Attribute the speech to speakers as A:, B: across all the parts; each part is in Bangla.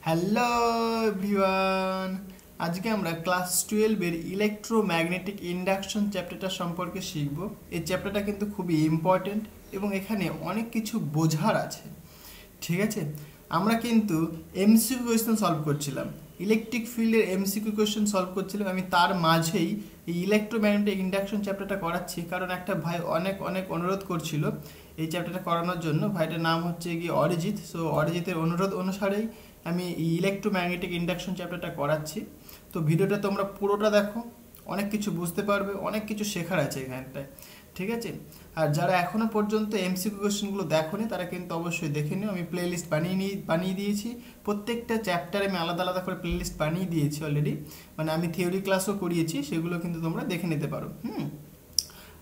A: হ্যালো এভরিওয়ান, আজকে আমরা ক্লাস 12 এর ইলেকট্রোম্যাগনেটিক ইন্ডাকশন চ্যাপ্টারটা সম্পর্কে শিখব। এই চ্যাপ্টারটা কিন্তু খুবই ইম্পর্টেন্ট এবং এখানে অনেক কিছু বোঝার আছে। ঠিক আছে, আমরা কিন্তু এমসিকিউ কোয়েশ্চেন সলভ করছিলাম, ইলেকট্রিক ফিল্ডের এমসিকিউ কোয়েশ্চেন সলভ করছিলাম। আমি তার মাঝেই এই ইলেকট্রোম্যাগনেটিক ইন্ডাকশন চ্যাপ্টারটা করাচ্ছি, কারণ একটা ভাই অনেক অনেক অনুরোধ করছিল এই চ্যাপ্টারটা করানোর জন্য। ভাইটার নাম হচ্ছে কি অরিজিৎ। সো অরিজিতের অনুরোধ অনুসারেই আমি ইলেকট্রোম্যাগনেটিক ইন্ডাকশন চ্যাপ্টারটা করাচ্ছি। তো ভিডিওটা তোমরা পুরোটা দেখো, অনেক কিছু বুঝতে পারবে, অনেক কিছু শেখার আছে এখানটায়। ঠিক আছে, আর যারা এখনো পর্যন্ত এমসিকিউ কোয়েশ্চেনগুলো দেখোনি তারা কিন্তু অবশ্যই দেখে নিও। আমি প্লেলিস্ট বানিয়ে দিয়েছি, প্রত্যেকটা চ্যাপ্টারে আমি আলাদা আলাদা করে প্লেলিস্ট বানিয়ে দিয়েছি অলরেডি। মানে আমি থিওরি ক্লাসও করিয়েছি, সেগুলো কিন্তু তোমরা দেখে নিতে পারো।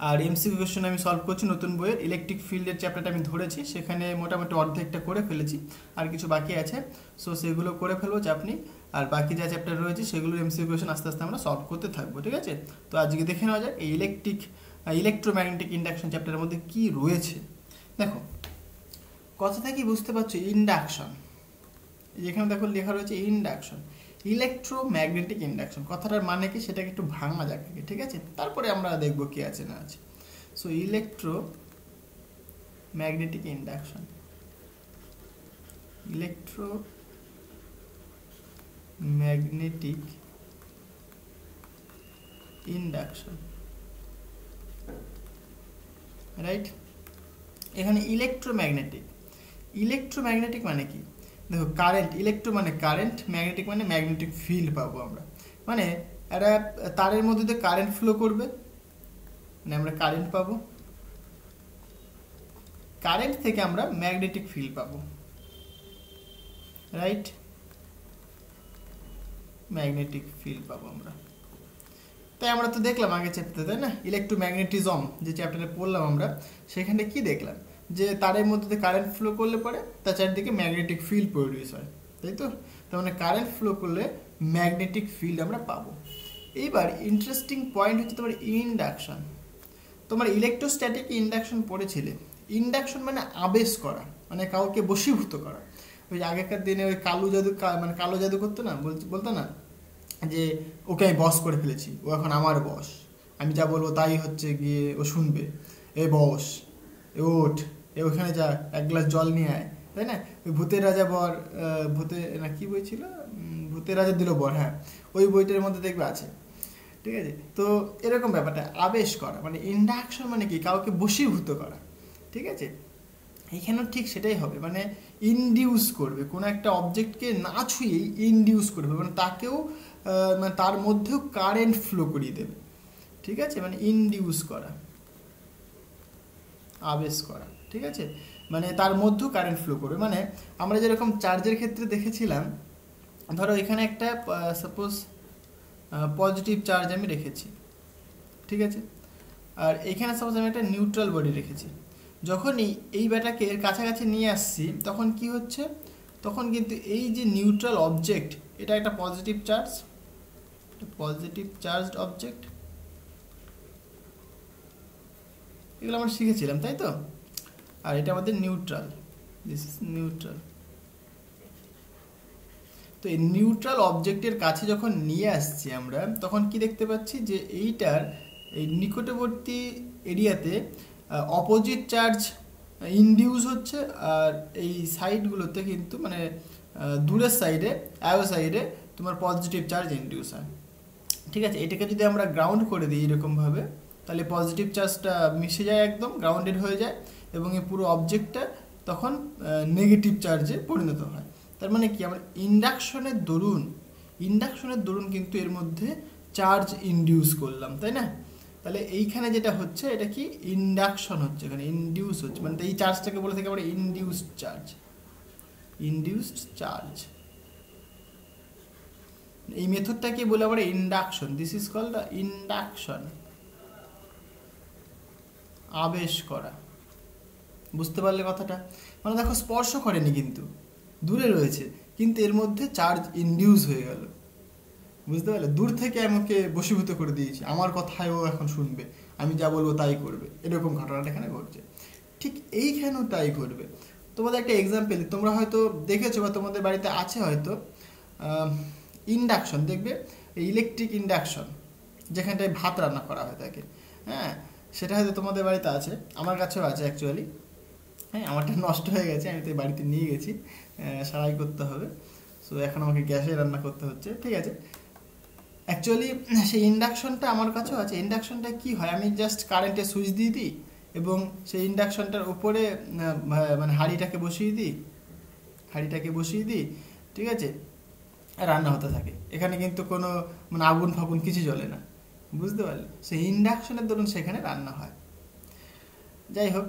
A: আর এমসিকিউ কোয়েশ্চেন আমি সলভ করছি নতুন বইয়ের ইলেকট্রিক ফিল্ডের চ্যাপ্টারটা আমি ধরেছি, সেখানে মোটামুটি অর্ধেকটা করে ফেলেছি, আর কিছু বাকি আছে। সো সেগুলো করে ফেলবো, চাপ নেই। আর বাকি যা চ্যাপ্টার রয়েছে সেগুলোর এমসিকিউ কোয়েশ্চেন আস্তে আস্তে আমরা সলভ করতে থাকবো। ঠিক আছে, তো আজকে দেখে নেওয়া যাক এই ইলেকট্রোম্যাগনেটিক ইন্ডাকশন চ্যাপ্টারের মধ্যে কি রয়েছে। দেখো, কথা থেকে বুঝতে পারছো ইন্ডাকশন, যেখানে দেখো লেখা রয়েছে ইন্ডাকশন, ইলেকট্রোম্যাগনেটিক ইন্ডাকশন। কথাটার মানে কি সেটাকে একটু ভাঙা যাক, ঠিক আছে, তারপরে আমরা দেখবো কি আছে না আছে। So electromagnetic induction, electromagnetic induction, right. এখানে ইলেকট্রোম্যাগনেটিক মানে কি? দেখো, কারেন্ট, ইলেকট্রো মানে কারেন্ট, ম্যাগনেটিক মানে ম্যাগনেটিক ফিল্ড পাবো আমরা। মানে একটা তারের মধ্যে দিয়ে কারেন্ট ফ্লো করবে, মানে আমরা কারেন্ট পাবো, কারেন্ট থেকে আমরা ম্যাগনেটিক ফিল্ড পাবো, রাইট। ম্যাগনেটিক ফিল্ড পাবো আমরা। তাই আমরা তো দেখলাম আগে চ্যাপ্টারে, তাই না, ইলেকট্রোম্যাগনেটিজম যে চ্যাপ্টারে পড়লাম আমরা, সেখানে কি দেখলাম যে তারের মধ্যে দিয়ে কারেন্ট ফ্লো করলে পরে তার চারদিকে ম্যাগনেটিক ফিল্ড প্রডিউস হয়, তাই তো। তার মানে কারেন্ট ফ্লো করলে ম্যাগনেটিক ফিল্ড আমরা পাবো। এইবার ইন্টারেস্টিং পয়েন্ট হচ্ছে তোমার ইন্ডাকশন। তোমার ইলেকট্রোস্ট্যাটিক ইন্ডাকশন পড়েছিলে। ইন্ডাকশন মানে আবেশ করা, মানে কাউকে বশীভূত করা। ওই আগেকার দিনে ওই কালো জাদু করতো না, বলতো না যে ওকে আমি বস করে ফেলেছি, ও এখন আমার বস, আমি যা বলবো তাই হচ্ছে গিয়ে ও শুনবে, এ বস, এ ওঠ, এ ওখানে যা, এক গ্লাস জল নিয়ে আয়, তাই না। ওই ভূতের রাজা বর, ভূতে না কি বই ছিল, ভূতের রাজা দিল বর, হ্যাঁ, ওই বইটার মধ্যে দেখবে আছে। ঠিক আছে, তো এরকম ব্যাপারটা আবেশ করা, মানে ইন্ডাকশন মানে কি, কাউকে বশীভূত করা। ঠিক আছে, এখানেও ঠিক সেটাই হবে, মানে ইনডিউস করবে, কোনো একটা অবজেক্টকে না ছুঁয়েই ইনডিউস করবে, মানে তাকেও মানে তার মধ্যেও কারেন্ট ফ্লো করিয়ে দেবে। ঠিক আছে, মানে ইনডিউস করা, আবেশ করা। ঠিক আছে, মানে তার মধ্যেও কারেন্ট ফ্লো করবে। মানে আমরা যেরকম চার্জের ক্ষেত্রে দেখেছিলাম, ধরো এখানে একটা সাপোজ পজিটিভ চার্জ আমি রেখেছি, ঠিক আছে, আর এখানে সাপোজ আমি একটা নিউট্রাল বডি রেখেছি। যখনই এই ব্যাটাকে এর কাছাকাছি নিয়ে আসছি, তখন কি হচ্ছে, তখন কিন্তু এই যে নিউট্রাল অবজেক্ট, এটা একটা পজিটিভ চার্জড অবজেক্ট, এগুলো আমরা শিখেছিলাম, তাই তো। আর এটা আমাদের নিউট্রাল, দিস ইজ নিউট্রাল। তো এই নিউট্রাল অবজেক্টের কাছে যখন নিয়ে আসছি আমরা, তখন কি দেখতে পাচ্ছি যে এইটার এই নিকটবর্তী এরিয়াতে অপোজিট চার্জ ইনডিউস হচ্ছে, আর এই সাইডগুলোতে কিন্তু মানে দূরের সাইডে, অ্যারো সাইডে তোমার পজিটিভ চার্জ ইনডিউস হয়। ঠিক আছে, এটাকে যদি আমরা গ্রাউন্ড করে দিই এরকমভাবে, তাহলে পজিটিভ চার্জটা মিশে যায়, একদম গ্রাউন্ডেড হয়ে যায়, এবং এই পুরো অবজেক্টটা তখন নেগেটিভ চার্জে পরিণত হয়। তার মানে কি, আমরা ইন্ডাকশনের দরুন কিন্তু এর মধ্যে চার্জ ইনডিউস করলাম, তাই না। তাহলে এইখানে যেটা হচ্ছে, এটা কি ইন্ডাকশন হচ্ছে, এখানে ইনডিউস হচ্ছে, মানে এই চার্জটাকে বলে থাকি আমরা ইনডিউসড চার্জ। এই মেথডটাকে বলে আমরা induction, this is called the induction, আবেশ করা। বুঝতে পারলে কথাটা? মানে দেখো, স্পর্শ করেনি কিন্তু দূরে রয়েছে, কিন্তু এর মধ্যে চার্জ ইনডিউস হয়ে গেল। বুঝতে পারলে, দূর থেকে আমাকে বশীভূত করে দিয়েছি, আমার কথায় ও এখন শুনবে, আমি যা বলবো তাই করবে, এরকম ঘটনাটা এখানে ঘটছে। ঠিক এইখানেও তাই ঘটবে। তোমাদের একটা এক্সাম্পল, তোমরা হয়তো দেখেছো বা তোমাদের বাড়িতে আছে হয়তো ইন্ডাকশন, দেখবে ইলেকট্রিক ইন্ডাকশন যেখানটায় ভাত রান্না করা হয় থাকে, হ্যাঁ, সেটা হয়তো তোমাদের বাড়িতে আছে, আমার কাছেও আছে অ্যাকচুয়ালি। হ্যাঁ, আমারটা নষ্ট হয়ে গেছে, আমি তো বাড়িতে নিয়ে গেছি, সারাই করতে হবে। সো এখন আমাকে গ্যাসে রান্না করতে হচ্ছে, ঠিক আছে। অ্যাকচুয়ালি সেই ইন্ডাকশনটা আমার কাছেও আছে। ইন্ডাকশনটা কি হয়, আমি জাস্ট কারেন্টে সুইচ দিয়ে দিই এবং সেই ইন্ডাকশনটার উপরে মানে হাঁড়িটাকে বসিয়ে দিই, ঠিক আছে, রান্না হতে থাকে। এখানে কিন্তু কোনো মানে আগুন ফাগুন কিছু জ্বলে না, বুঝতে পারলে? সেই ইন্ডাকশনের দরুন সেখানে রান্না হয়। যাই হোক,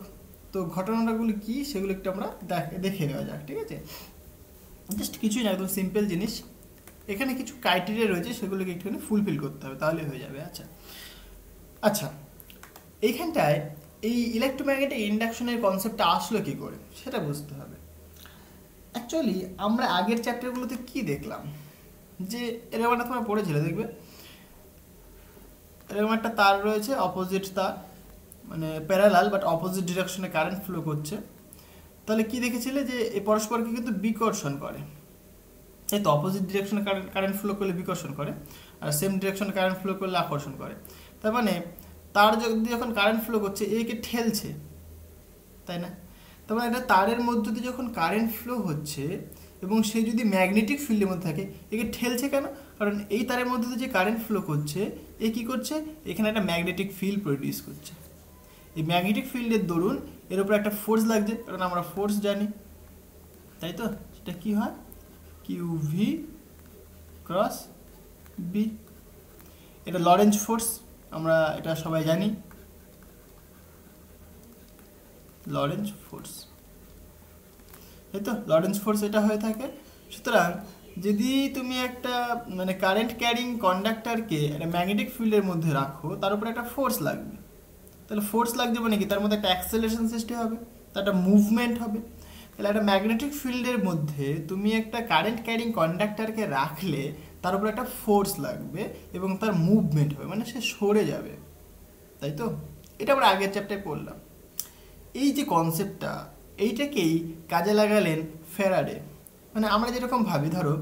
A: তো ঘটনাগুলো কি সেগুলো একটু আমরা দেখে নেওয়া যাক, ঠিক আছে। জাস্ট কিছুই না, একদম সিম্পল জিনিস। এখানে কিছু ক্রাইটেরিয়া রয়েছে, সেগুলোকে একটুখানি ফুলফিল করতে হবে, তাহলে হয়ে যাবে। আচ্ছা আচ্ছা, এইখানটায় এই ইলেকট্রোম্যাগনেটিক ইন্ডাকশনের কনসেপ্টটা আসলো কী করে সেটা বুঝতে হবে। অ্যাকচুয়ালি আমরা আগের চ্যাপ্টারগুলোতে কি দেখলাম, যে এরকম একটা তোমরা পড়েছিলে, দেখবে এরকম একটা তার রয়েছে, অপোজিট তার, মানে প্যারালাল বাট অপোজিট ডিরেকশনে কারেন্ট ফ্লো করছে। তাহলে কি দেখেছিলে, যে এই পরস্পরকে কিন্তু বিকর্ষণ করে, তাই তো। অপোজিট ডিরেকশনে কারেন্ট ফ্লো করলে বিকর্ষণ করে, আর সেম ডিরেকশনে কারেন্ট ফ্লো করলে আকর্ষণ করে। তার মানে তার যদি যখন কারেন্ট ফ্লো করছে, একে ঠেলছে, তাই না? তার মানে এটা তারের মধ্য দিয়ে যখন কারেন্ট ফ্লো হচ্ছে এবং সে যদি ম্যাগনেটিক ফিল্ডের মধ্যে থাকে, একে ঠেলছে কেন? কারণ এই তারের মধ্যে দিয়ে যে কারেন্ট ফ্লো করছে, এ কী করছে, এখানে একটা ম্যাগনেটিক ফিল্ড প্রডিউস করছে। এই ম্যাগনেটিক ফিল্ডের দরুন এর উপর একটা ফোর্স লাগছে, কারণ আমরা ফোর্স জানি, তাই তো। সেটা কি হয়, কিউভি ক্রস বি। এটা লরেঞ্জ ফোর্স, আমরা এটা সবাই জানি, লরেঞ্জ ফোর্স, তাই তো। লরেঞ্জ ফোর্স এটা হয়ে থাকে। সুতরাং যদি তুমি একটা মানে কারেন্ট ক্যারিং কন্ডাক্টরকে একটা ম্যাগনেটিক ফিল্ডের মধ্যে রাখো, তার উপরে একটা ফোর্স লাগবে। তাহলে ফোর্স লাগবে মানে কি, তার মধ্যে একটা অ্যাক্সেলারেশন সৃষ্টি হবে, তার একটা মুভমেন্ট হবে। তাহলে একটা ম্যাগনেটিক ফিল্ডের মধ্যে তুমি একটা কারেন্ট ক্যারিং কন্ডাক্টরকে রাখলে তার উপর একটা ফোর্স লাগবে এবং তার মুভমেন্ট হবে, মানে সে সরে যাবে, তাই তো। এটা আমরা আগের চ্যাপ্টারে পড়লাম। এই যে কনসেপ্টটা, এইটাকেই কাজে লাগালেন ফ্যারাডে। মানে আমরা যেরকম ভাবি, ধরো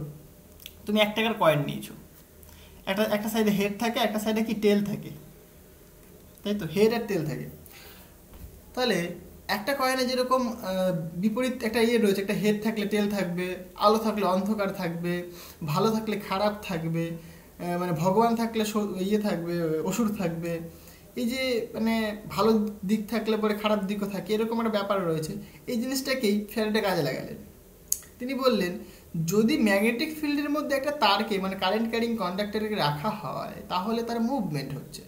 A: তুমি 1 টাকার কয়েন নিয়েছো, একটা সাইডে হেড থাকে, একটা সাইডে কি টেল থাকে, তাই তো, হেড আর টেল থাকে। তাহলে একটা কয়েনে যেরকম বিপরীত একটা ইয়ে রয়েছে, একটা হেড থাকলে টেল থাকবে, আলো থাকলে অন্ধকার থাকবে, ভালো থাকলে খারাপ থাকবে, মানে ভগবান থাকলে ইয়ে থাকবে, অসুর থাকবে। এই যে মানে ভালো দিক থাকলে পরে খারাপ দিকও থাকে, এরকম একটা ব্যাপার রয়েছে। এই জিনিসটাকেই ফ্যারাডে কাজে লাগালেন। তিনি বললেন, যদি ম্যাগনেটিক ফিল্ডের মধ্যে একটা তারকে মানে কারেন্ট ক্যারিং কন্ডাক্টরকে রাখা হয়, তাহলে তার মুভমেন্ট হচ্ছে।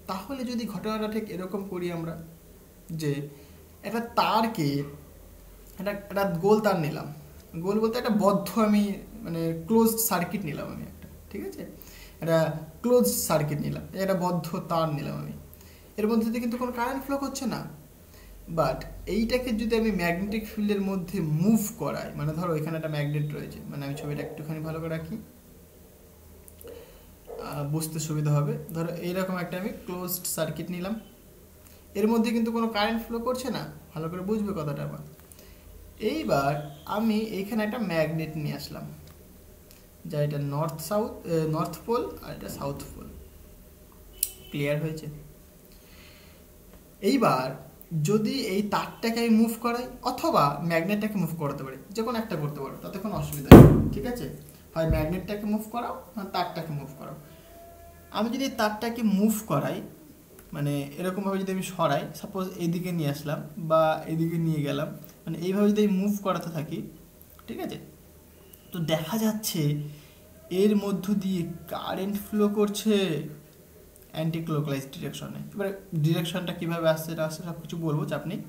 A: তাহলে যদি ঘটনাটা ঠিক এরকম করি আমরা, যে একটা তারকে একটা গোল তার নিলাম, গোল বলতে একটা বদ্ধ, আমি মানে ক্লোজড সার্কিট নিলাম আমি একটা, ঠিক আছে, একটা ক্লোজ সার্কিট নিলাম, একটা বদ্ধ তার নিলাম আমি, এর মধ্যে দিয়ে কিন্তু কোনো কারেন্ট ফ্লো করছে না। বাট এইটাকে যদি আমি ম্যাগনেটিক ফিল্ডের মধ্যে মুভ করাই, মানে ধরো এখানে একটা ম্যাগনেট রয়েছে, মানে আমি ছবিটা একটুখানি ভালো করে রাখি, বুঝতে সুবিধা হবে। ধরো এইরকম একটা আমি ক্লোজড সার্কিট নিলাম, এর মধ্যে কিন্তু কোনো কারেন্ট ফ্লো করছে না, ভালো করে বুঝবে কথাটা আবার। এইবার আমি এইখানে একটা ম্যাগনেট নিয়ে আসলাম, যা এটা নর্থ পোল আর এটা সাউথ পোল। ক্লিয়ার হয়েছে? এইবার যদি এই তারটাকে আমি মুভ করাই অথবা ম্যাগনেটটাকে মুভ করাতে পারি, যে কোনো একটা করতে পারো, তাতে কোনো অসুবিধা নেই, ঠিক আছে। হয় ম্যাগনেটটাকে মুভ করাও না তারটাকে মুভ করাও। আমি যদি তারটাকে মুভ করাই, মানে এরকমভাবে যদি আমি সরাই, সাপোজ এইদিকে নিয়ে আসলাম বা এদিকে নিয়ে গেলাম, মানে এইভাবে যদি আমি মুভ করাতে থাকি, ঠিক আছে, তো দেখা যাচ্ছে এর মধ্য দিয়ে কারেন্ট ফ্লো করছে অ্যান্টি ক্লকওয়াইজ ডিরেকশনে। এবারে ডিরেকশনটা কীভাবে আসছে এটা আসছে সব কিছু বলবো, চাপ নেই।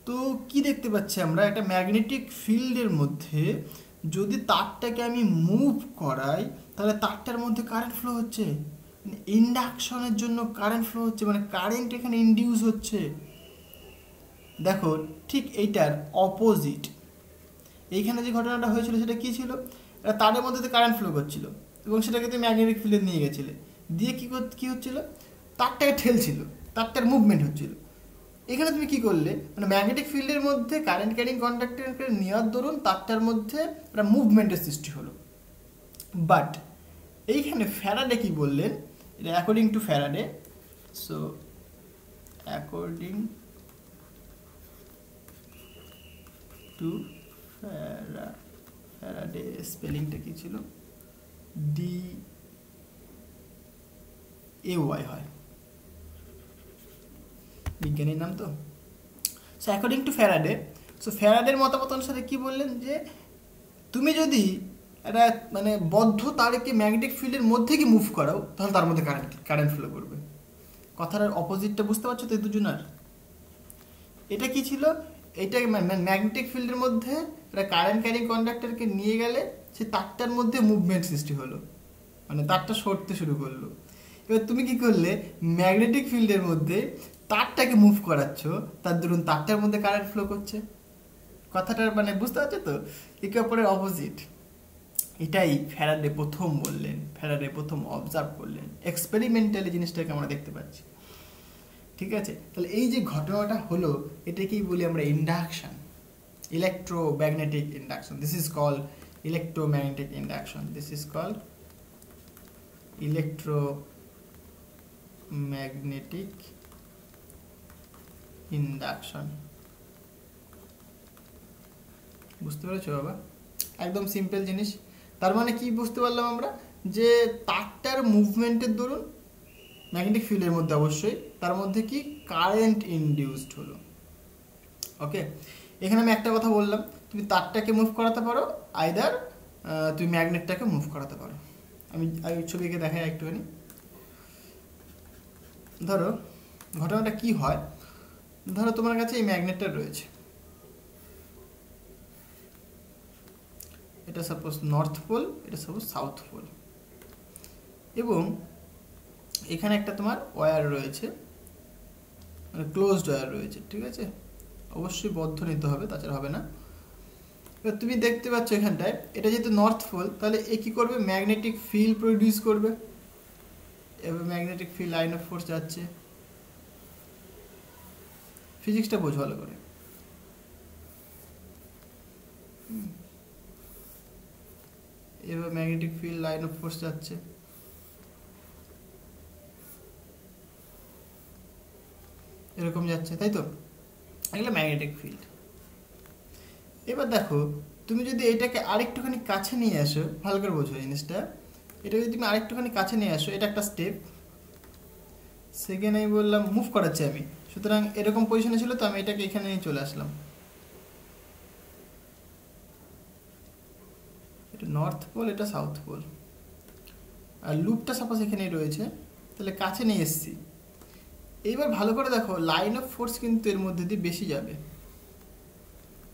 A: তো কি দেখতে পাচ্ছি আমরা, একটা ম্যাগনেটিক ফিল্ডের মধ্যে যদি তারটাকে আমি মুভ করাই, তাহলে তারটার মধ্যে কারেন্ট ফ্লো হচ্ছে, ইন্ডাকশনের জন্য কারেন্ট ফ্লো হচ্ছে, মানে কারেন্ট এখানে ইনডিউস হচ্ছে। দেখো ঠিক এইটার অপোজিট, এইখানে যে ঘটনাটা হয়েছিল সেটা কী ছিল, এটা তারের মধ্যে তো কারেন্ট ফ্লো করছিল এবং সেটাকে তুমি ম্যাগনেটিক ফিল্ডে নিয়ে গেছিলে, দিয়ে কী হচ্ছিল, তারটাকে ঠেলছিল, তারটার মুভমেন্ট হচ্ছিল। এখানে তুমি কি করলে, মানে ম্যাগনেটিক ফিল্ডের মধ্যে কারেন্ট ক্যারিং কন্ডাক্টরকে নেওয়ার দরুন তারটার মধ্যে একটা মুভমেন্টের সৃষ্টি হলো। বাট এইখানে ফ্যারাডে কি বললেন, এটা according to Faraday, so according to Faraday, স্পেলিংটা কি ছিল, DAY হয়, বিজ্ঞানীর নাম তো। So according to Faraday, so ফ্যারাডের মতামত অনুসারে কি বললেন যে তুমি যদি একটা মানে বদ্ধ তারকে ম্যাগনেটিক ফিল্ডের মধ্যে কি মুভ করাও, তাহলে তার মধ্যে কারেন্ট ফ্লো করবে। কথাটার অপোজিটটা বুঝতে পারছো তো দুজনার? এটা কি ছিল, এটা ম্যাগনেটিক ফিল্ডের মধ্যে একটা কারেন্ট ক্যারিং কন্ডাক্টরকে নিয়ে গেলে সে তারটার মধ্যে মুভমেন্ট সৃষ্টি হলো, মানে তারটা সরতে শুরু করলো। এবার তুমি কি করলে, ম্যাগনেটিক ফিল্ডের মধ্যে তারটাকে মুভ করাচ্ছ, তার দরুন তারটার মধ্যে কারেন্ট ফ্লো করছে। কথাটার মানে বুঝতে পারছো তো, একে অপরের অপোজিট। এটাই ফ্যারাডে প্রথম বললেন, ফ্যারাডে প্রথম অবজার্ভ করলেন, এক্সপেরিমেন্টালি জিনিসটাকে আমরা দেখতে পাচ্ছি। ঠিক আছে, তাহলে এই যে ঘটনাটা হলো এটাকেই বলি আমরা induction, electromagnetic induction. This is called electromagnetic induction, this is called electromagnetic induction. বুঝতে পেরেছো বাবা? একদম সিম্পল জিনিস। তার মানে কি বুঝতে পারলাম আমরা, যে তারটার মুভমেন্টের দরুন ম্যাগনেটিক ফিল্ডের মধ্যে অবশ্যই তার মধ্যে কি কারেন্ট ইনডিউসড হলো। ওকে, এখানে আমি একটা কথা বললাম, তুমি তারটাকে মুভ করাতে পারো, আইদার তুমি ম্যাগনেটটাকে মুভ করাতে পারো। আমি ছবিকে দেখাই একটুখানি। ধরো ঘটনাটা কি হয়, ধরো তোমার কাছে এই ম্যাগনেটটা রয়েছে, এটা সাপোজ নর্থ পোল, এটা সাপোজ সাউথ পোল, এবং এখানে একটা তোমার ওয়্যার রয়েছে, মানে ক্লোজড ওয়্যার রয়েছে। ঠিক আছে, অবশ্যই বদ্ধ নিতে হবে, তাছাড়া হবে না। এবার তুমি দেখতে পাচ্ছ এখানটায়, এটা যেহেতু নর্থ পোল, তাহলে এ কী করবে, ম্যাগনেটিক ফিল্ড প্রডিউস করবে। এবার magnetic field line of force যাচ্ছে। ফিজিক্সটা বোঝো ভালো করে। এবার magnetic field line of force যাচ্ছে, এরকম যাচ্ছে, তাই তো? এগুলো ম্যাগনেটিক ফিল্ড। এবার দেখো, তুমি যদি এটাকে আরেকটুখানি কাছে নিয়ে আসো, ভালো করে বোঝো জিনিসটা, এটা যদি তুমি আরেকটুখানি কাছে নিয়ে আসো, এটা একটা স্টেপ। সেকেন্ড আমি বললাম মুভ করাচ্ছি আমি, সুতরাং এরকম পজিশনে ছিল, তো আমি এটাকে এখানে নিয়ে চলে আসলাম। এটা নর্থ পোল, এটা সাউথ পোল, আর লুপটা সাপোজ এখানেই রয়েছে, তাহলে কাছে নিয়ে এসছি। এইবার ভালো করে দেখো, লাইন অফ ফোর্স কিন্তু এর মধ্যে দিয়ে বেশি যাবে,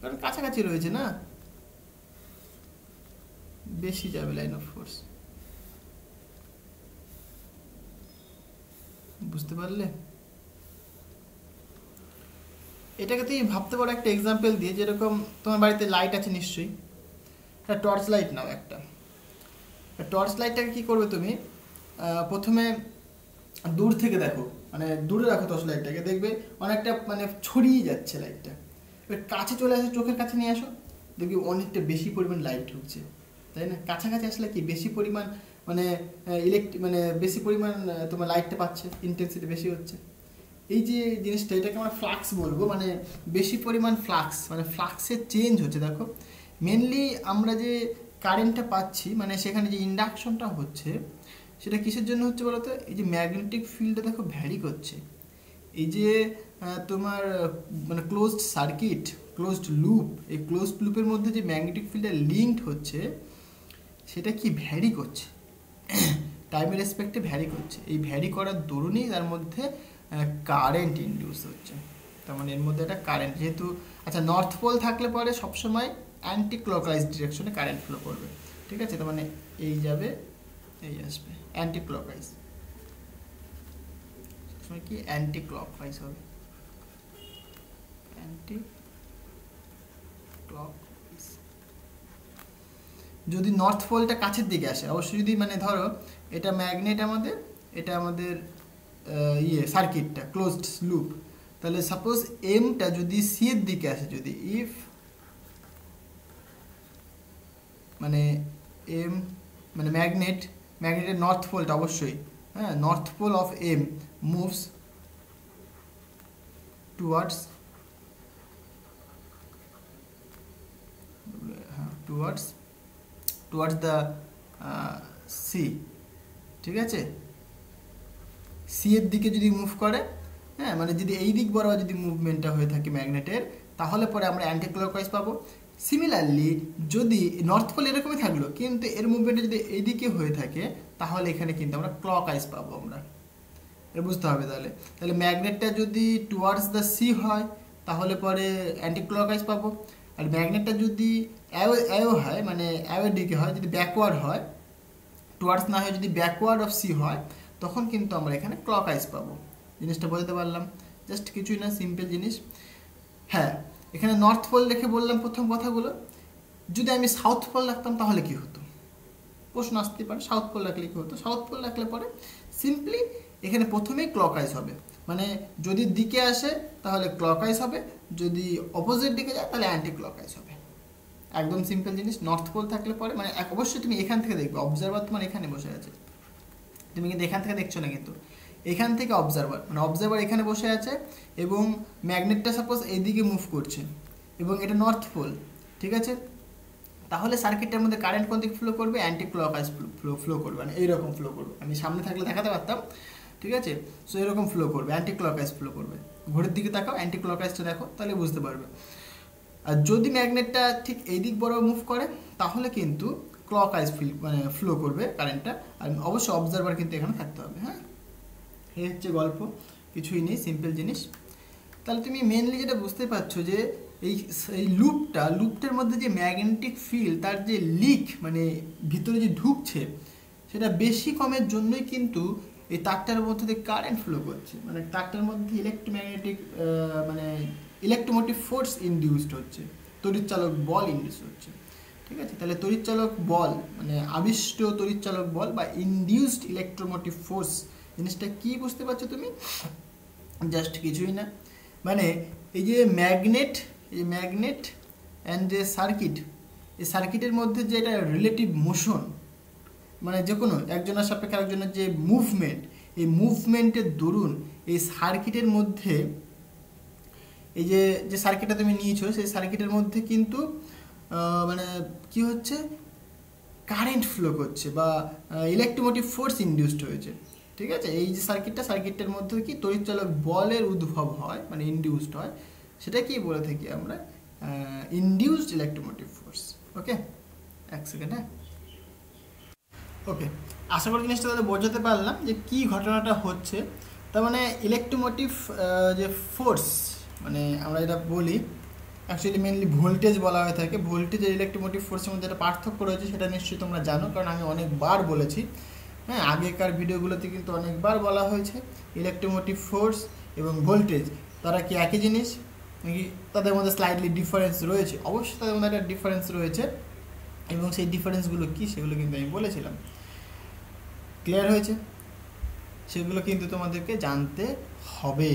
A: কারণ কাছাকাছি রয়েছে না, বেশি যাবে লাইন অফ ফোর্স। বুঝতে পারলে? এটাকে তুমি ভাবতে পারো একটা এক্সাম্পল দিয়ে, যেরকম তোমার বাড়িতে লাইট আছে নিশ্চয়ই, একটা টর্চ লাইট নাও। একটা টর্চ লাইটটাকে কি করবে তুমি, প্রথমে দূর থেকে দেখো, মানে দূরে রাখো টর্চ লাইটটাকে, দেখবে অনেকটা মানে ছড়িয়ে যাচ্ছে লাইটটা। এবার কাছে চলে আসো, চোখের কাছে নিয়ে আসো, দেখবি অনেকটা বেশি পরিমাণ লাইট ঢুকছে, তাই না? কাছাকাছি আসলে কি বেশি পরিমাণ মানে মানে বেশি পরিমাণ তোমার লাইটটা পাচ্ছে, ইন্টেন্সিটি বেশি হচ্ছে। এই যে জিনিসটা, এটাকে আমরা ফ্লাক্স বলবো, মানে বেশি পরিমাণ ফ্লাক্স, মানে ফ্লাক্সের চেঞ্জ হচ্ছে। দেখো মেনলি আমরা যে কারেন্টটা পাচ্ছি, মানে সেখানে যে ইন্ডাকশনটা হচ্ছে, সেটা কিসের জন্য হচ্ছে বলতো? এই যে ম্যাগনেটিক ফিল্ডটা দেখো ভ্যারি করছে, এই যে তোমার মানে ক্লোজড সার্কিট, ক্লোজড লুপ, এই ক্লোজড লুপের মধ্যে যে ম্যাগনেটিক ফিল্ডটা লিঙ্কড হচ্ছে, সেটা কি ভ্যারি করছে, টাইমের রেসপেক্টে ভ্যারি করছে। এই ভ্যারি করার দরুনই তার মধ্যে কারেন্ট ইনডিউস হচ্ছে। তার মানে এর মধ্যে একটা কারেন্ট, যেহেতু আচ্ছা নর্থ পোল থাকলে পরে সবসময় অ্যান্টি ক্লকওয়াইজ ডিরেকশনে কারেন্ট ফ্লো করবে। ঠিক আছে, তার মানে এই যাবে, এই আসবে, অ্যান্টি ক্লকওয়াইজ, সবসময় কি অ্যান্টি ক্লকওয়াইজ হবে, অ্যান্টি ক্লকওয়াইজ। যদি নর্থ পোলটা কাছের দিকে আসে, অবশ্যই যদি মানে ধরো এটা ম্যাগনেট আমাদের, এটা আমাদের সার্কিটটা ক্লোজড লুপ, তাহলে সাপোজ এমটা যদি সি এর দিকে আসে, যদি ইফ মানে এম মানে ম্যাগনেটের নর্থ পোলটা অবশ্যই, হ্যাঁ, north pole of M moves towards the C, ঠিক আছে, সি এর দিকে যদি মুভ করে, হ্যাঁ, মানে যদি এই দিক বরাবর যদি মুভমেন্টটা হয়ে থাকে ম্যাগনেটের, তাহলে পরে আমরা অ্যান্টি ক্লকওয়াইজ পাবো। সিমিলারলি যদি নর্থ পোল এরকমই থাকলো কিন্তু এর মুভমেন্টটা যদি এইদিকে হয়ে থাকে, তাহলে এখানে কিন্তু আমরা ক্লকওয়াইজ পাবো আমরা। এটা বুঝতে হবে। তাহলে ম্যাগনেটটা যদি টুয়ার্ডস দ্য সি হয় তাহলে পরে অ্যান্টি ক্লকওয়াইজ পাবো, আর ম্যাগনেটটা যদি অ্যাও হয় মানে অ্যাওয়ের দিকে হয়, যদি ব্যাকওয়ার্ড হয়, টুয়ার্ডস না হয় যদি ব্যাকওয়ার্ড অফ সি হয়, তখন কিন্তু আমরা এখানে ক্লকওয়াইজ পাবো। জিনিসটা বলতে পারলাম, জাস্ট কিছুই না, সিম্পল জিনিস। হ্যাঁ, এখানে নর্থ পোল রেখে বললাম প্রথম কথাগুলো। যদি আমি সাউথ পোল রাখতাম তাহলে কি হতো, প্রশ্ন আসতে পারে, সাউথ পোল রাখলে কি হতো। সাউথ পোল রাখলে পরে সিম্পলি এখানে প্রথমেই ক্লকওয়াইজ হবে, মানে যদি দিকে আসে তাহলে ক্লকওয়াইজ হবে, যদি অপোজিট দিকে যায় তাহলে অ্যান্টি ক্লকওয়াইজ হবে। একদম সিম্পল জিনিস। নর্থ পোল থাকলে পরে মানে অবশ্যই তুমি এখান থেকে দেখবে, অবজারভার তোমার এখানে বসে আছে, তুমি কিন্তু এখান থেকে দেখছো না, কিন্তু এখান থেকে অবজারভার মানে অবজারভার এখানে বসে আছে এবং ম্যাগনেটটা সাপোজ এইদিকে মুভ করছে এবং এটা নর্থ পোল, ঠিক আছে, তাহলে সার্কিটটার মধ্যে কারেন্ট কোন দিকে ফ্লো করবে, অ্যান্টি ক্লকওয়াইজ ফ্লো করবে, মানে এইরকম ফ্লো করবে। আমি সামনে থাকলে দেখাতে পারতাম, ঠিক আছে, সো এরকম ফ্লো করবে, অ্যান্টি ক্লকওয়াইজ ফ্লো করবে। ঘড়ির দিকে তাকাও, অ্যান্টি ক্লকওয়াইজটা দেখো, তাহলে বুঝতে পারবে। আর যদি ম্যাগনেটটা ঠিক এই দিক বরাবর মুভ করে তাহলে কিন্তু ক্লকওয়াইজ মানে ফ্লো করবে কারেন্টটা, আর অবশ্যই অবজারভার কিন্তু এখানে থাকতে হবে। হ্যাঁ, এই হচ্ছে গল্প, কিছুই নেই, সিম্পল জিনিস। তাহলে তুমি মেনলি যেটা বুঝতে পারছো যে এই লুপটার মধ্যে যে ম্যাগনেটিক ফিল্ড, তার যে লিক মানে ভিতরে যে ঢুকছে, সেটা বেশি কমের জন্যই কিন্তু এই তারটার মধ্যে দিয়ে কারেন্ট ফ্লো করছে, মানে তারটার মধ্যে ইলেকট্রোম্যাগনেটিক মানে ইলেকট্রোমোটিভ ফোর্স ইনডিউসড হচ্ছে, তড়িৎচালক বল ইনডিউস হচ্ছে, ঠিক আছে। তাহলে তড়িৎচালক বল মানে আবিষ্ট তড়িৎচালক বল বা ইনডিউসড ইলেকট্রোমোটিভ ফোর্স জিনিসটা কি বুঝতে পারছো তুমি? জাস্ট কিছুই না, মানে এই যে ম্যাগনেট অ্যান্ড যে সার্কিট, এই সার্কিটের মধ্যে যে এটা রিলেটিভ মোশন, মানে যে কোনো একজনের সাপেক্ষে আরেকজনের যে মুভমেন্ট, এই মুভমেন্টের দরুন এই সার্কিটের মধ্যে এই যে সার্কিটটা তুমি নিয়েছো, সেই সার্কিটের মধ্যে কিন্তু মানে কি হচ্ছে, কারেন্ট ফ্লো করছে বা ইলেকট্রোমোটিভ ফোর্স ইনডিউসড হয়েছে, ঠিক আছে। এই যে সার্কিটের মধ্যে কি তড়িৎচালক বলের উদ্ভব হয় মানে ইনডিউসড হয়, সেটা কি বলে থাকি আমরা, ইনডিউসড ইলেকট্রোমোটিভ ফোর্স। ওকে, এক সেকেন্ড। হ্যাঁ, ওকে, আশা করি জিনিসটা তাহলে বোঝাতে পারলাম যে কি ঘটনাটা হচ্ছে। তার মানে ইলেকট্রোমোটিভ যে ফোর্স, মানে আমরা এটা বলি অ্যাকচুয়ালি মেনলি ভোল্টেজ বলা হয়ে থাকে। ভোল্টেজ আর ইলেকট্রোমোটিভ ফোর্সের মধ্যে একটা পার্থক্য রয়েছে, সেটা নিশ্চয়ই তোমরা জানো, কারণ আমি অনেকবার বলেছি। হ্যাঁ, আগেকার ভিডিওগুলোতে কিন্তু অনেকবার বলা হয়েছে ইলেকট্রোমোটিভ ফোর্স এবং ভোল্টেজ তারা কি একই জিনিস নাকি তাদের মধ্যে স্লাইটলি ডিফারেন্স রয়েছে। অবশ্যই তাদের মধ্যে একটা ডিফারেন্স রয়েছে এবং সেই ডিফারেন্সগুলো কী সেগুলো কিন্তু আমি বলেছিলাম। ক্লিয়ার হয়েছে? সেগুলো কিন্তু তোমাদেরকে জানতে হবে।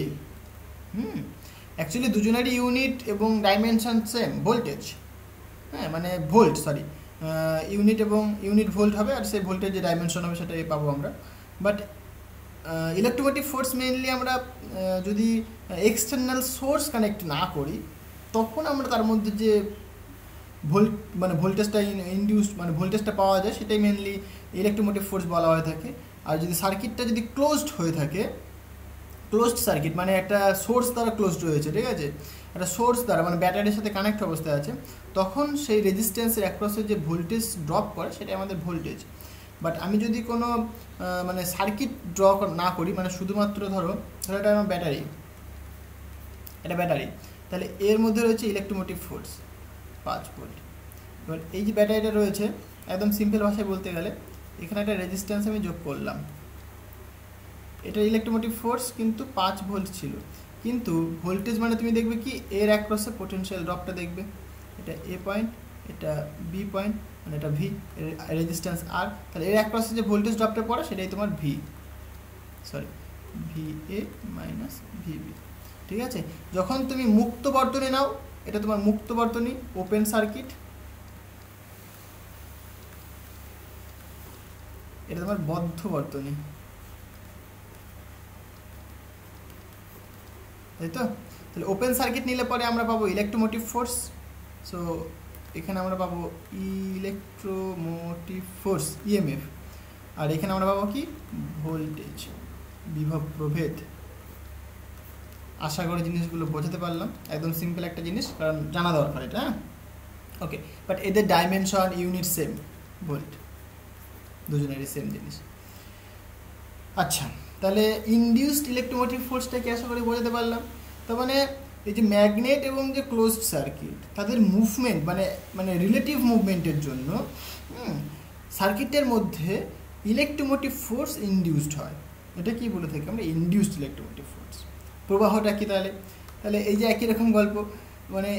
A: অ্যাকচুয়ালি দুজনেরই ইউনিট এবং ডাইমেনশন সেম, ভোল্টেজ, হ্যাঁ, মানে ভোল্ট, সরি, ইউনিট ভোল্ট হবে, আর সেই ভোল্টের যে ডাইমেনশন হবে সেটাই পাবো আমরা। বাট ইলেকট্রোমোটিভ ফোর্স মেইনলি আমরা যদি এক্সটার্নাল সোর্স কানেক্ট না করি, তখন আমরা তার মধ্যে যে ভোল্টেজটা ইনডিউসড মানে ভোল্টেজটা পাওয়া যায়, সেটাই মেনলি ইলেকট্রোমোটিভ ফোর্স বলা হয়ে থাকে। আর যদি সার্কিটটা যদি ক্লোজড হয়ে থাকে, ক্লোজড সার্কিট মানে একটা সোর্স দ্বারা ক্লোজড রয়েছে, ঠিক আছে, একটা সোর্স দ্বারা মানে ব্যাটারির সাথে কানেক্ট অবস্থায় আছে, তখন সেই রেজিস্ট্যান্সের অ্যাক্রসে যে ভোল্টেজ ড্রপ করে সেটাই আমাদের ভোল্টেজ। বাট আমি যদি কোনো মানে সার্কিট ড্র না করি, মানে শুধুমাত্র ধরো এটা আমার ব্যাটারি, এটা ব্যাটারি, তাহলে এর মধ্যে রয়েছে ইলেকট্রোমোটিভ ফোর্স 5 ভোল্ট। এবার এই যে ব্যাটারিটা রয়েছে, একদম সিম্পল ভাষায় বলতে গেলে এখানে একটা রেজিস্ট্যান্স আমি যোগ করলাম, এটা ইলেকট্রোমোটিভ ফোর্স কিন্তু 5 ভোল্ট ছিল, কিন্তু ভোল্টেজ মানে তুমি দেখবে কি এর অ্যাক্রসে পোটেনশিয়াল ড্রপটা দেখবে, এটা এ পয়েন্ট, এটা বি পয়েন্ট, মানে এটা ভি, রেজিস্ট্যান্স আর, তাহলে এর অ্যাক্রসে যে ভোল্টেজ ড্রপটা পড়ে সেটাই তোমার ভি এ মাইনাস ভিবি। ঠিক আছে। যখন তুমি মুক্ত বর্তনী নাও, এটা তোমার মুক্ত বর্তনী, ওপেন সার্কিট, এটা তোমার বদ্ধ বর্তনী, তাই তো। তাহলে ওপেন সার্কিট নিলে পরে আমরা পাবো ইলেকট্রোমোটিভ ফোর্স। সো এখানে আমরা পাবো ইলেকট্রোমোটিভ ফোর্স ইএমএফ, আর এখানে আমরা পাবো কি ভোল্টেজ, বিভব প্রভেদ। আশা করি জিনিসগুলো বোঝাতে পারলাম, একদম সিম্পল একটা জিনিস, কারণ জানা দরকার এটা। হ্যাঁ, ওকে। বাট এদের ডাইমেনশন ইউনিট সেম, ভোল্ট, দুজনেরই সেম জিনিস। আচ্ছা, তাহলে ইনডিউসড ইলেকট্রোমোটিভ ফোর্সটাকে আশা করি বোঝাতে পারলাম। তার মানে এই যে ম্যাগনেট এবং যে ক্লোজড সার্কিট, তাদের মুভমেন্ট মানে রিলেটিভ মুভমেন্টের জন্য সার্কিটের মধ্যে ইলেকট্রোমোটিভ ফোর্স ইনডিউসড হয়। এটা কি বলে থাকি আমরা, ইনডিউসড ইলেকট্রোমোটিভ ফোর্স। প্রবাহটা কি তাহলে এই যে একই রকম গল্প, মানে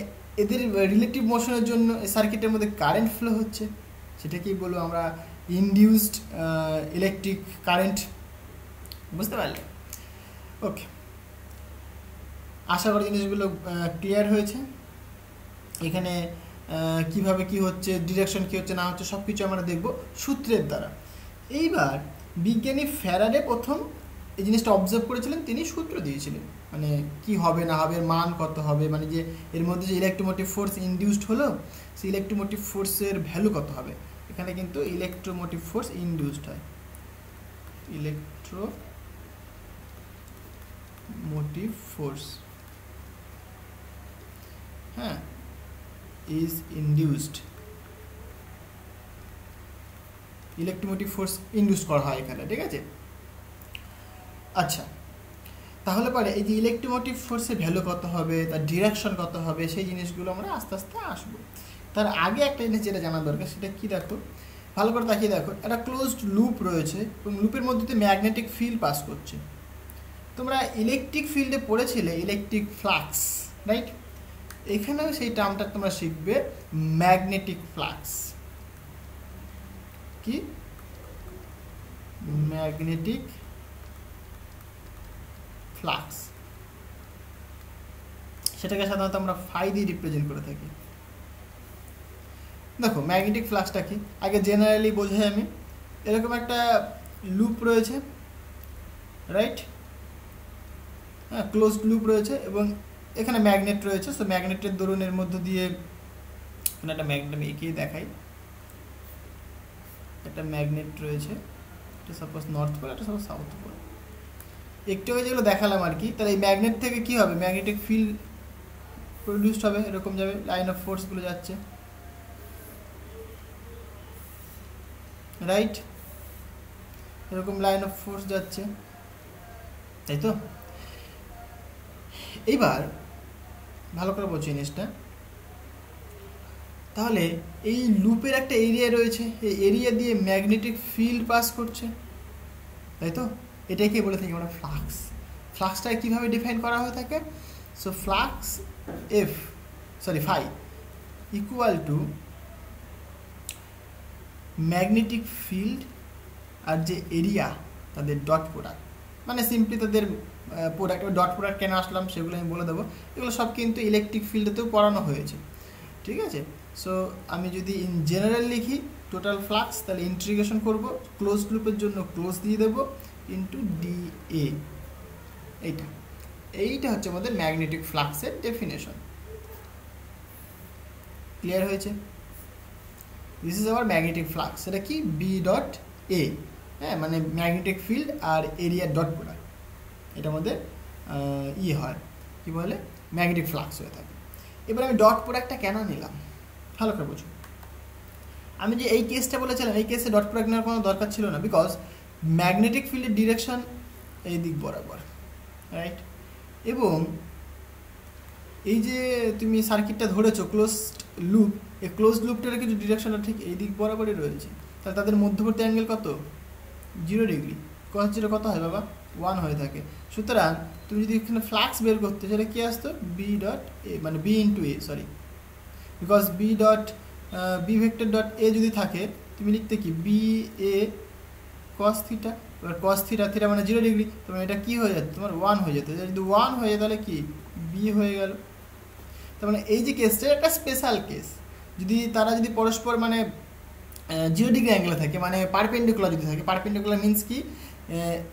A: এদের রিলেটিভ মোশনের জন্য সার্কিটের মধ্যে কারেন্ট ফ্লো হচ্ছে, সেটাকেই বলবো আমরা ইনডিউসড ইলেকট্রিক কারেন্ট। বুঝতে পারলে? ওকে, আশা করি জিনিসগুলো ক্লিয়ার হয়েছে। এখানে কিভাবে কি হচ্ছে, ডিরেকশন কি হচ্ছে না হচ্ছে, সব কিছু আমরা দেখব সূত্রের দ্বারা। এইবার বিজ্ঞানী ফ্যারাডে প্রথম এই জিনিসটা অবজার্ভ করেছিলেন, তিনি সূত্র দিয়েছিলেন, মানে কি হবে না হবে, মান কত হবে, মানে যে এর মধ্যে যে ইলেকট্রোমোটিভ ফোর্স ইনডিউসড হলো, সেই ইলেকট্রোমোটিভ ফোর্সের ভ্যালু কত হবে। এখানে কিন্তু ইলেকট্রোমোটিভ ফোর্স ইনডিউসড হয়, ইলেকট্রোমোটিভ ফোর্স, হ্যাঁ, is induced, electromotive force induce করা হয় এখানে, ঠিক আছে। আচ্ছা, তাহলে পরে এই যে ইলেকট্রোমোটিভ ফোর্সের ভ্যালু কত হবে, তার ডিরেকশন কত হবে, সেই জিনিসগুলো আমরা আস্তে আস্তে আসবো। তার আগে একটা জিনিস যেটা জানা দরকার, সেটা কি দেখো, ভালো করে তাকিয়ে দেখো, একটা ক্লোজড লুপ রয়েছে এবং লুপের মধ্যে দিয়ে ম্যাগনেটিক ফিল্ড পাস করছে। তোমরা ইলেকট্রিক ফিল্ডে পড়েছিলে ইলেকট্রিক ফ্লাক্স, রাইট? এখানেও সেই টার্মটা তোমরা শিখবে, ম্যাগনেটিক ফ্লাক্স। কি ম্যাগনেটিক ফ্লাক্স, সেটাকে সাধারণত আমরা ফাই দিয়ে রিপ্রেজেন্ট করে থাকি। দেখো ম্যাগনেটিক ফ্লাক্সটা কি, আগে জেনারেলি বোঝাই আমি। এরকম একটা লুপ রয়েছে, রাইট? হ্যাঁ, ক্লোজড লুপ রয়েছে এবং এখানে ম্যাগনেট রয়েছে। সো ম্যাগনেটের দরুনের মধ্য দিয়ে একটা ম্যাগনেট আমি এঁকেই দেখাই। একটা ম্যাগনেট রয়েছে, এটা সাপোজ নর্থ পোল, এটা সাপোজ সাউথ পোল। একটু আগে যেগুলো দেখালাম আর কি, তাহলে এই ম্যাগনেট থেকে কি হবে, ম্যাগনেটিক ফিল্ড প্রডিউসড হবে, এরকম যাবে, লাইন অফ ফোর্সগুলো যাচ্ছে, রাইট? এরকম লাইন অফ ফোর্স যাচ্ছে, তাই তো। এইবার ভালো করে বোঝো জিনিসটা। তাহলে এই লুপের একটা এরিয়া রয়েছে, এই এরিয়া দিয়ে ম্যাগনেটিক ফিল্ড পাস করছে, তাই তো। এটাকে বলে থাকি আমরা ফ্লাক্স। ফ্লাক্সটা কীভাবে ডিফাইন করা হয়ে থাকে? So flux phi equal to magnetic field আর যে এরিয়া, তাদের ডট প্রোডাক্ট, মানে সিম্পলি তাদের প্রোডাক্ট। ডট প্রোডাক্ট কেন আসলাম সেগুলো আমি বলে দেবো। এগুলো সব কিন্তু ইলেকট্রিক ফিল্ডেতেও পড়ানো হয়েছে, ঠিক আছে। সো আমি যদি ইন জেনারেল লিখি টোটাল ফ্লাক্স, তাহলে ইন্টিগ্রেশন করব, ক্লোজ লুপের জন্য ক্লোজ দিয়ে দেবো ইন্টু ডিএ। এইটা হচ্ছে আমাদের ম্যাগনেটিক ফ্লাক্সের ডেফিনেশন। ক্লিয়ার হয়েছে? This is our magnetic flux. সেটা কি, বি ডট এ, হ্যাঁ, মানে ম্যাগনেটিক ফিল্ড আর এরিয়ার ডট প্রোডাক্ট, এটার মধ্যে হয়, কি বলে, ম্যাগনেটিক ফ্লাক্স হয়ে থাকে। এবার আমি ডট প্রোডাক্টটা কেন নিলাম ভালো করে বুঝুন। আমি যে এই কেসটা বলেছিলাম, এই কেসে ডট প্রোডাক্ট নেওয়ার কোনো দরকার ছিল না, বিকজ ম্যাগনেটিক ফিল্ডের ডিরেকশন এই দিক বরাবর, রাইট? এবং এই যে তুমি সার্কিটটা ধরেছো ক্লোজড লুপ, এই ক্লোজড লুপটার কিন্তু ডিরেকশনটা ঠিক এই দিক বরাবরই রয়েছে। তাহলে তাদের মধ্যবর্তী অ্যাঙ্গেল কত, 0 ডিগ্রি। cos 0 কত হয় বাবা, 1 হয়ে থাকে। সুতরাং তুমি যদি এখানে ফ্লাক্স বের করতে, সেটা কি আসতো, বি ডট এ, মানে B into A, sorry, because B vector dot A যদি থাকে, তুমি লিখতে কি, বি এ কস থিটা, এবার কস থিটা থিটা মানে 0 ডিগ্রি, তোমার এটা কি হয়ে যাচ্ছে, তোমার 1 হয়ে যেত, যদি 1 হয়ে যায় তাহলে কি বি হয়ে গেল। তার মানে এই যে কেসটা একটা স্পেশাল কেস, যদি তারা যদি পরস্পর মানে 0 ডিগ্রি অ্যাঙ্গেলে থাকে, মানে পারপেন্ডিকুলার যদি থাকে, পারপেন্ডিকুলার মিন্স কি,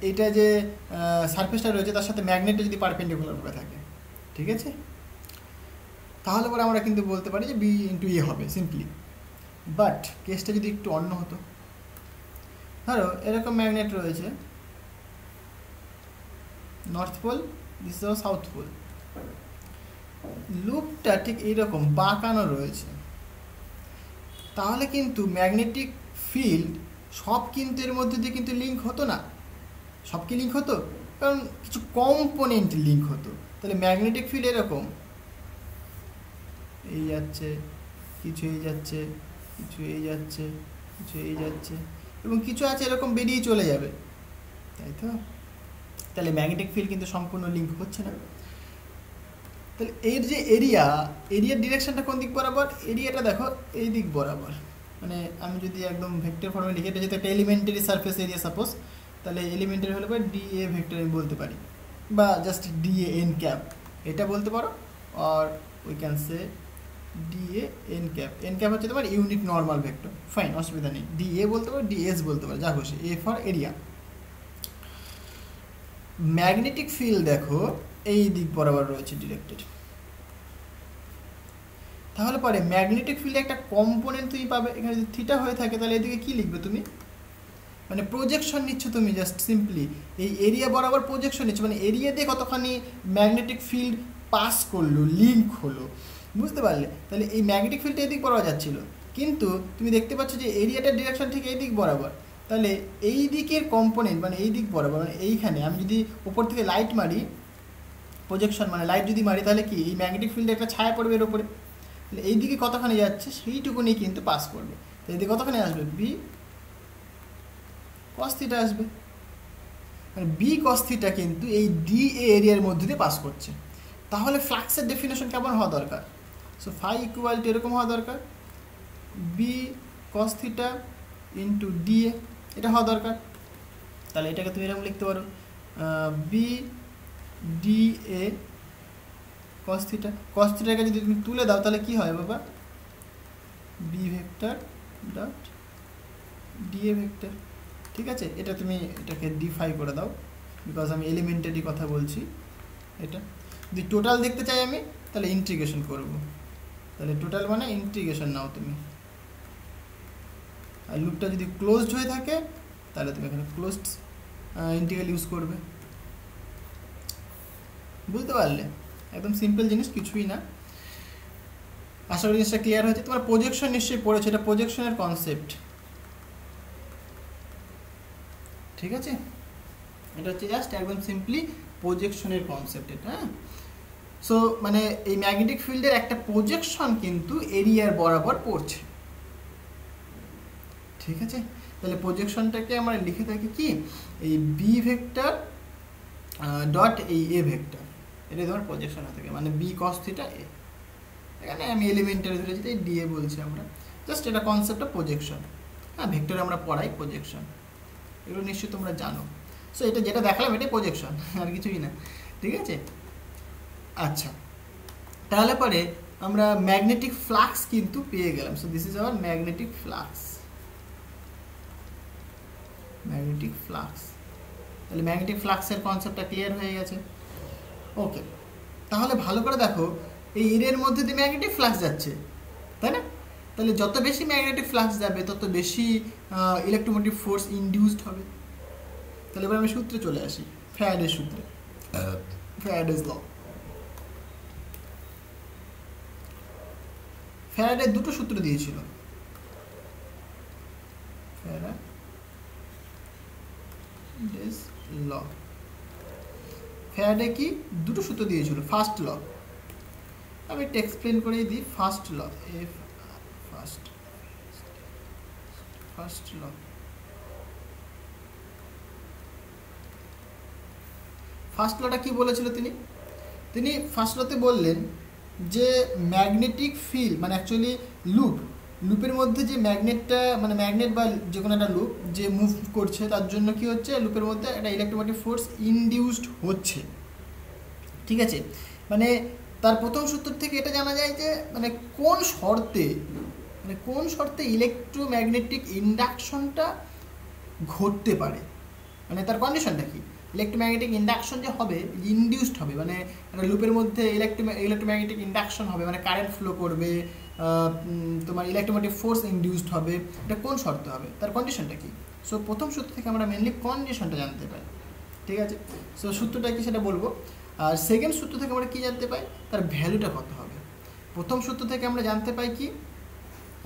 A: এটা যে সারফেসটা রয়েছে তার সাথে ম্যাগনেটটা যদি পারপেন্ডিকুলারভাবে থাকে, ঠিক আছে, তাহলে পরে আমরা কিন্তু বলতে পারি যে বি ইন্টু এ হবে সিম্পলি। বাট কেসটা যদি একটু অন্য হতো, ধরো এরকম ম্যাগনেট রয়েছে, north pole, this is south pole, লুপটা ঠিক এইরকম বাঁকানো রয়েছে, তাহলে কিন্তু ম্যাগনেটিক ফিল্ড সব কিন্তু এর মধ্যে দিয়ে কিন্তু লিঙ্ক হতো না, সব কি লিঙ্ক হতো, কারণ কিছু কম্পোনেন্ট লিঙ্ক হতো। তাহলে ম্যাগনেটিক ফিল্ড এরকম এই যাচ্ছে, কিছু এই যাচ্ছে, কিছু এই যাচ্ছে, কিছু এই যাচ্ছে, এবং কিছু আছে এরকম বেরিয়ে চলে যাবে, তাই তো। তাহলে ম্যাগনেটিক ফিল্ড কিন্তু সম্পূর্ণ লিঙ্ক হচ্ছে না। তাহলে এর যে এরিয়ার ডিরেকশনটা কোন দিক বরাবর, এরিয়াটা দেখো এই দিক বরাবর, মানে আমি যদি একদম ভেক্টর ফর্মে লিখে, এটা যদি একটা এলিমেন্টারি সারফেস এরিয়া সাপোজ, তাহলে এলিমেন্টারি হলে পরে ডি এ ভেক্টর আমি বলতে পারি, বা just d A n cap এটা বলতে পারো, আর we can say d A n cap হচ্ছে তোমার ইউনিট নর্মাল ভেক্টর, ফাইন, অসুবিধা নেই, ডি এ বলতে পারো, ডি এস বলতে পারো, যা খুশি, A for area. Magnetic field দেখো এই দিক বরাবর রয়েছে ডিরেক্টেড, তাহলে পরে ম্যাগনেটিক ফিল্ডে একটা কম্পোনেন্ট তুমি পাবে, এখানে যদি থিটা হয়ে থাকে তাহলে এদিকে কি লিখবে তুমি, মানে প্রজেকশন নিচ্ছ তুমি, জাস্ট সিম্পলি এই এরিয়া বরাবর প্রজেকশন নিচ্ছ, মানে এরিয়া দিয়ে কতখানি ম্যাগনেটিক ফিল্ড পাস করলো, লিঙ্ক হলো, বুঝতে পারলে। তাহলে এই ম্যাগনেটিক ফিল্ডটা এদিক বরাবর যাচ্ছিল, কিন্তু তুমি দেখতে পাচ্ছ যে এরিয়াটার ডিরেকশন ঠিক এই দিক বরাবর, তাহলে এই দিকের কম্পোনেন্ট মানে এই দিক বরাবর, মানে এইখানে আমি যদি উপর থেকে লাইট মারি, প্রজেকশন মানে লাইট যদি মারি, তাহলে কি এই ম্যাগনেটিক ফিল্ডে একটা ছায়া পড়বে এর উপরে, তাহলে এই দিকে কতখানি যাচ্ছে সেইটুকুনি কিন্তু পাস করবে, তো এদিকে কতখানি আসবে বি কস থিটা আসবে, মানে বি কস থিটা কিন্তু এই ডি এ এরিয়ার মধ্যে দিয়ে পাস করছে। তাহলে ফ্লাক্সের ডেফিনেশন কেমন হওয়া দরকার, সো ফাই ইকুয়াল টু এরকম হওয়া দরকার, B cos theta into d A, এটা হওয়া দরকার। তাহলে এটাকে তুমি এরকম লিখতে পারো, B d A cos theta, cos থিটাকে যদি তুমি তুলে দাও তাহলে কি হয় বাবা, B vector dot d A vector, ঠিক আছে। এটা তুমি এটাকে ডিফাই করে দাও, বিকজ আমি এলিমেন্টারি কথা বলছি। এটা যদি টোটাল দেখতে চাই আমি, তাহলে ইন্টিগ্রেশন করব, তাহলে টোটাল মানে ইন্টিগ্রেশন নাও তুমি, আর লুপটা যদি ক্লোজড হয়ে থাকে তাহলে তুমি এখানে ক্লোজড ইন্টিগ্রাল ইউজ করবে, বুঝতে পারলে, একদম সিম্পল জিনিস, কিছুই না। আশা করি জিনিসটা ক্লিয়ার হয়েছে। তোমার প্রজেকশন নিশ্চয়ই পড়েছে, এটা প্রজেকশনের কনসেপ্ট, ঠিক আছে, এটা হচ্ছে জাস্ট একদম সিম্পলি প্রজেকশনের কনসেপ্ট এটা, হ্যাঁ। সো মানে এই ম্যাগনেটিক ফিল্ডের একটা প্রজেকশন কিন্তু এরিয়ার বরাবর পড়ছে, ঠিক আছে। তাহলে প্রজেকশনটাকে আমরা লিখে থাকি কি, এই বি ভেক্টর ডট এই এ ভেক্টর, এটা তোমার প্রজেকশন হয়ে থাকে, মানে বি কস থিটা এ, এখানে আমি এলিমেন্টারি ধরেছি তাই ডি এ বলছি আমরা, জাস্ট এটা কনসেপ্টটা প্রজেকশন, হ্যাঁ, ভেক্টরে আমরা পড়াই প্রজেকশন, এগুলো নিশ্চয়ই তোমরা জানো। সো এটা যেটা দেখালাম এটাই প্রজেকশন, আর কিছুই না, ঠিক আছে। আচ্ছা, তাহলে পরে আমরা ম্যাগনেটিক ফ্লাক্স কিন্তু পেয়ে গেলাম। So this is our magnetic flux, magnetic flux. তাহলে ম্যাগনেটিক ফ্লাক্সের কনসেপ্টটা ক্লিয়ার হয়ে গেছে, ওকে। তাহলে ভালো করে দেখো, এই এরিয়ার মধ্যে দিয়ে ম্যাগনেটিক ফ্লাক্স যাচ্ছে, তাই না? তাহলে যত বেশি ম্যাগনেটিক ফ্লাক্স যাবে তত বেশি ইলেকট্রোমোটিভ ফোর্স ইনডিউসড হবে। তাহলে এবার আমি সূত্রে চলে আসি, ফ্যারাডের সূত্রে, ফ্যারাডেজ ল। ফ্যারাডে দুটো সূত্র দিয়েছিল, ফ্যারাডেজ ল। ফ্যারাডে কি দুটো সূত্র দিয়েছিল, ফার্স্ট ল, আমি একটু এক্সপ্লেন করেই দিই। First law, F first law, first লটা কি বলেছিল তিনি ফার্স্ট লতে বললেন যে ম্যাগনেটিক ফিল্ড মানে অ্যাকচুয়ালি লুপ, লুপের মধ্যে যে ম্যাগনেটটা মানে ম্যাগনেট বা যে কোনো একটা লুপ যে মুভ করছে তার জন্য কি হচ্ছে, লুপের মধ্যে একটা ইলেকট্রোম্যাগনেটিক ফোর্স ইনডিউসড হচ্ছে। ঠিক আছে, মানে তার প্রথম সূত্র থেকে এটা জানা যায় যে মানে কোন শর্তে ইলেকট্রোম্যাগনেটিক ইন্ডাকশনটা ঘটতে পারে, মানে তার কন্ডিশনটা কি। ইলেকট্রোম্যাগনেটিক ইন্ডাকশন যে হবে, ইনডিউসড হবে, মানে একটা লুপের মধ্যে ইলেকট্রোম্যাগনেটিক ইন্ডাকশন হবে, মানে কারেন্ট ফ্লো করবে, তোমার ইলেকট্রোম্যাগনেটিক ফোর্স ইনডিউসড হবে, এটা কোন শর্তে হবে, তার কন্ডিশনটা কি। সো প্রথম সূত্র থেকে আমরা মেনলি কন্ডিশনটা জানতে পারি। ঠিক আছে, সো সূত্রটা কি সেটা বলবো। আর সেকেন্ড সূত্র থেকে আমরা কী জানতে পাই, তার ভ্যালুটা কত হবে। প্রথম সূত্র থেকে আমরা জানতে পাই কি,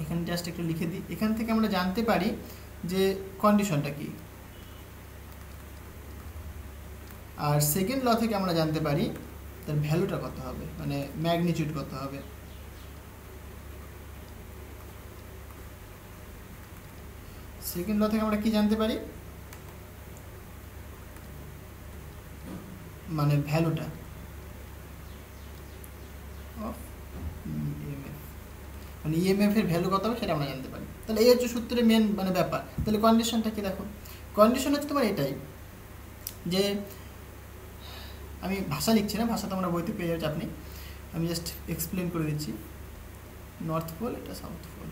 A: এখানে জাস্ট একটু লিখে দিই, এখান থেকে আমরা জানতে পারি যে কন্ডিশনটা কি। আর সেকেন্ড ল থেকে আমরা জানতে পারি তার ভ্যালুটা কত হবে, মানে ম্যাগনিটিউড কত হবে। সেকেন্ড ল থেকে আমরা কি জানতে পারি, মানে ভ্যালুটা অফ ইএমএফ, মানে ইএমএফ এর ভ্যালু কত হবে সেটা আমরা জানতে পারি। তাহলে এই হচ্ছে সূত্রের মেন মানে ব্যাপার। তাহলে কন্ডিশনটা কি দেখো, কন্ডিশন হচ্ছে তোমার এটাই যে, আমি ভাষা লিখছি না, ভাষা তোমরা বইতে পেয়ে যাচ্ছে আপনি, আমি জাস্ট এক্সপ্লেন করে দিচ্ছি। নর্থ পোল, এটা সাউথ পোল,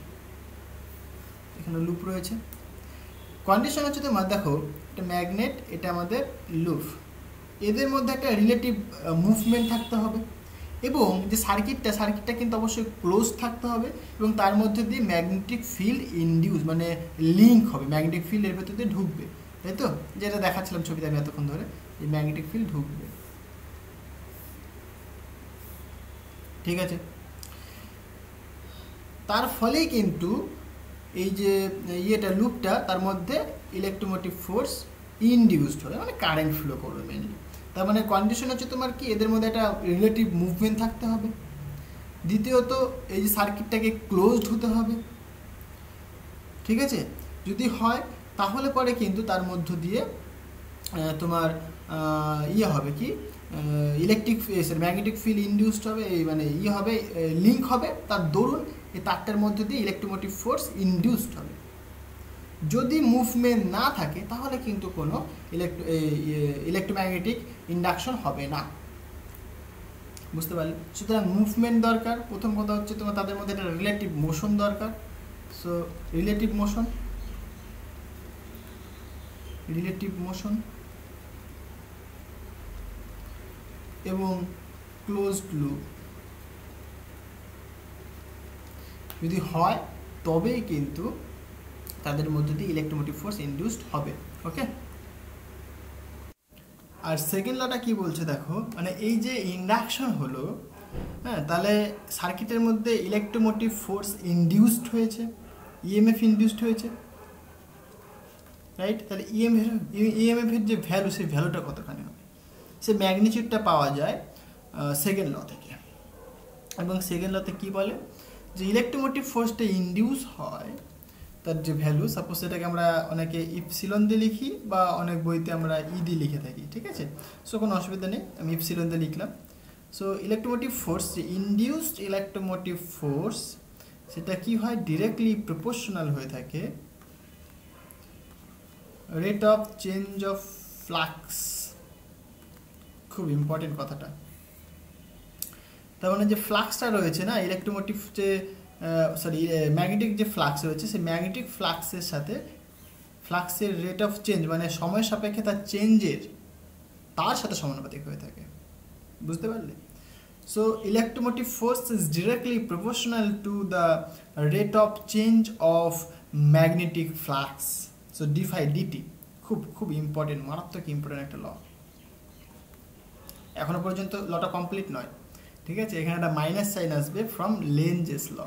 A: এখানে লুপ রয়েছে। কন্ডিশন হচ্ছে তোমার দেখো, এটা ম্যাগনেট, এটা আমাদের লুপ, এদের মধ্যে একটা রিলেটিভ মুভমেন্ট থাকতে হবে, এবং যে সার্কিটটা কিন্তু অবশ্যই ক্লোজ থাকতে হবে, এবং তার মধ্যে দিয়ে ম্যাগনেটিক ফিল্ড ইনডিউস মানে লিঙ্ক হবে, ম্যাগনেটিক ফিল্ড এর ভেতর দিয়ে ঢুকবে, তাই তো, যেটা দেখাচ্ছিলাম ছবিতে আমি এতক্ষণ ধরে, যে ম্যাগনেটিক ফিল্ড ঢুকবে। ঠিক আছে, তার ফলেই কিন্তু এই যে ইয়েটা লুপটা, তার মধ্যে ইলেকট্রোমোটিভ ফোর্স ইনডিউসড হবে, মানে কারেন্ট ফ্লো করবে মেনলি। তার মানে কন্ডিশন হচ্ছে তোমার কি, এদের মধ্যে একটা রিলেটিভ মুভমেন্ট থাকতে হবে। দ্বিতীয়ত এই যে সার্কিটটাকে ক্লোজড হতে হবে। ঠিক আছে, যদি হয় তাহলে পরে কিন্তু তার মধ্য দিয়ে তোমার ইয়ে হবে কি, ম্যাগনেটিক ফিল্ড ইনডিউসড হবে, এই মানে ইয়ে হবে, লিঙ্ক হবে, তার দরুন এই তারটার মধ্যে দিয়ে ইলেকট্রোমোটিভ ফোর্স ইনডিউসড হবে। যদি মুভমেন্ট না থাকে তাহলে কিন্তু কোনো ইলেকট্রোম্যাগনেটিক ইন্ডাকশন হবে না, বুঝতে পারলে। সুতরাং মুভমেন্ট দরকার, প্রথম কথা হচ্ছে তোমার তাদের মধ্যে একটা রিলেটিভ মোশন দরকার। সো রিলেটিভ মোশন এবং ক্লোজড লুপ যদি হয় তবেই কিন্তু তাদের মধ্যে দিয়ে ইলেকট্রোমোটিভ ফোর্স ইনডিউসড হবে। ওকে, আর সেকেন্ড লটা কি বলছে দেখো, মানে এই যে ইন্ডাকশন হলো, হ্যাঁ, তাহলে সার্কিটের মধ্যে ইলেকট্রোমোটিভ ফোর্স ইনডিউসড হয়েছে, ইএমএফ ইনডিউসড হয়েছে, রাইট। তাহলে ইএমএফ এর যে ভ্যালু, সেই ভ্যালুটা কতখানি হবে, সে ম্যাগনিটিউডটা পাওয়া যায় সেকেন্ড ল থেকে। এবং সেকেন্ড লতে কি বলে, যে ইলেকট্রোমোটিভ ফোর্সটা ইনডিউস হয়, তার যে ভ্যালু, সাপোজ সেটাকে আমরা অনেকে ইপসিলন দিয়ে লিখি বা অনেক বইতে আমরা দিয়ে লিখে থাকি। ঠিক আছে, সো কোনো অসুবিধা নেই, আমি ইপসিলন দিয়ে লিখলাম। সো ইলেকট্রোমোটিভ ফোর্স, যে ইনডিউসড ইলেকট্রোমোটিভ ফোর্স, সেটা কি হয়, ডিরেক্টলি প্রপোর্শনাল হয়ে থাকে rate of change of flux. খুব ইম্পর্টেন্ট কথাটা। তার মানে যে ফ্লাক্সটা রয়েছে না, ইলেকট্রোমোটিভ যে ম্যাগনেটিক যে ফ্লাক্স রয়েছে, সেই ম্যাগনেটিক ফ্লাক্সের সাথে ফ্লাক্সের রেট অফ চেঞ্জ, মানে সময় সাপেক্ষে তার চেঞ্জের তার সাথে সমানুপাতিক হয়ে থাকে, বুঝতে পারলে। So electromotive force is directly proportional to the rate of change of magnetic flux. So d phi dt, খুব খুব ইম্পর্টেন্ট, মারাত্মক ইম্পর্টেন্ট একটা ল। এখনো পর্যন্ত লটা কমপ্লিট নয়, ঠিক আছে। এখানে একটা মাইনাস সাইন আসবে ফ্রম লেনজেস ল,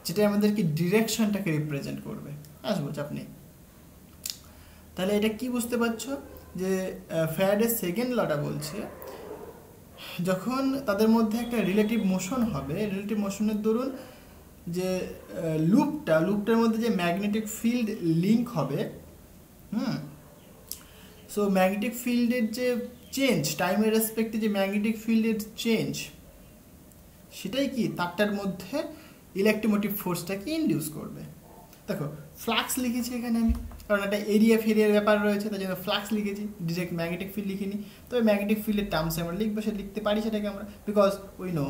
A: যেটা আমাদেরকে ডিরেকশনটাকে রিপ্রেজেন্ট করবে, আসবো চাপ নেই। তাহলে এটা কি বুঝতে পারছো, যে ফ্যারাডের সেকেন্ড লটা বলছে যখন তাদের মধ্যে একটা রিলেটিভ মোশন হবে, রিলেটিভ মোশনের দরুন যে লুপটার মধ্যে যে ম্যাগনেটিক ফিল্ড লিঙ্ক হবে, সো ম্যাগনেটিক ফিল্ডের যে চেঞ্জ, টাইমের রেসপেক্টে যে ম্যাগনেটিক ফিল্ডের চেঞ্জ, সেটাই কি তারটার মধ্যে ইলেকট্রোমোটিভ ফোর্সটাকে ইনডিউস করবে। দেখো ফ্লাক্স লিখেছি এখানে আমি, কারণ একটা এরিয়া ফেরিয়ার ব্যাপার রয়েছে, তাই জন্য ফ্লাক্স লিখেছি, ডিরেক্ট ম্যাগনেটিক ফিল্ড লিখিনি। তো ওই ম্যাগনেটিক ফিল্ডের টার্মসে আমরা লিখবো, সেটা লিখতে পারি সেটাকে আমরা, because we know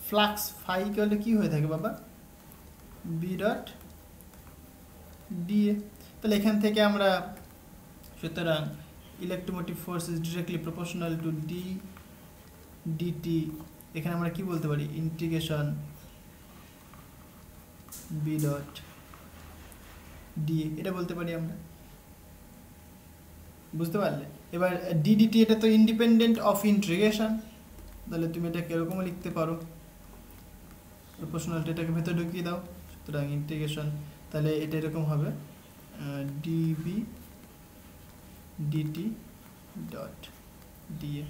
A: flux phi equal to কি হয়ে থাকে বাবা, বি ডট ডিএ। তাহলে এখান থেকে আমরা সুতরাং electromotive force is directly proportional to d dt, এখানে আমরা কি বলতে পারি, ইন্টিগ্রেশন বি ডট ডিএ, এটা বলতে পারি আমরা, বুঝতে পারলে? এবার ডিডিটি এটা তো ইন্ডিপেন্ডেন্ট অফ ইন্টিগ্রেশন, তাহলে তুমি এটা এরকমও লিখতে পারো, প্রপোর্শনালটা এটাকে ভেতরে ঢুকিয়ে দাও, সুতরাং ইন্টিগ্রেশন, তাহলে এটা এরকম হবে ডিবি ডিটি ডট ডিএ,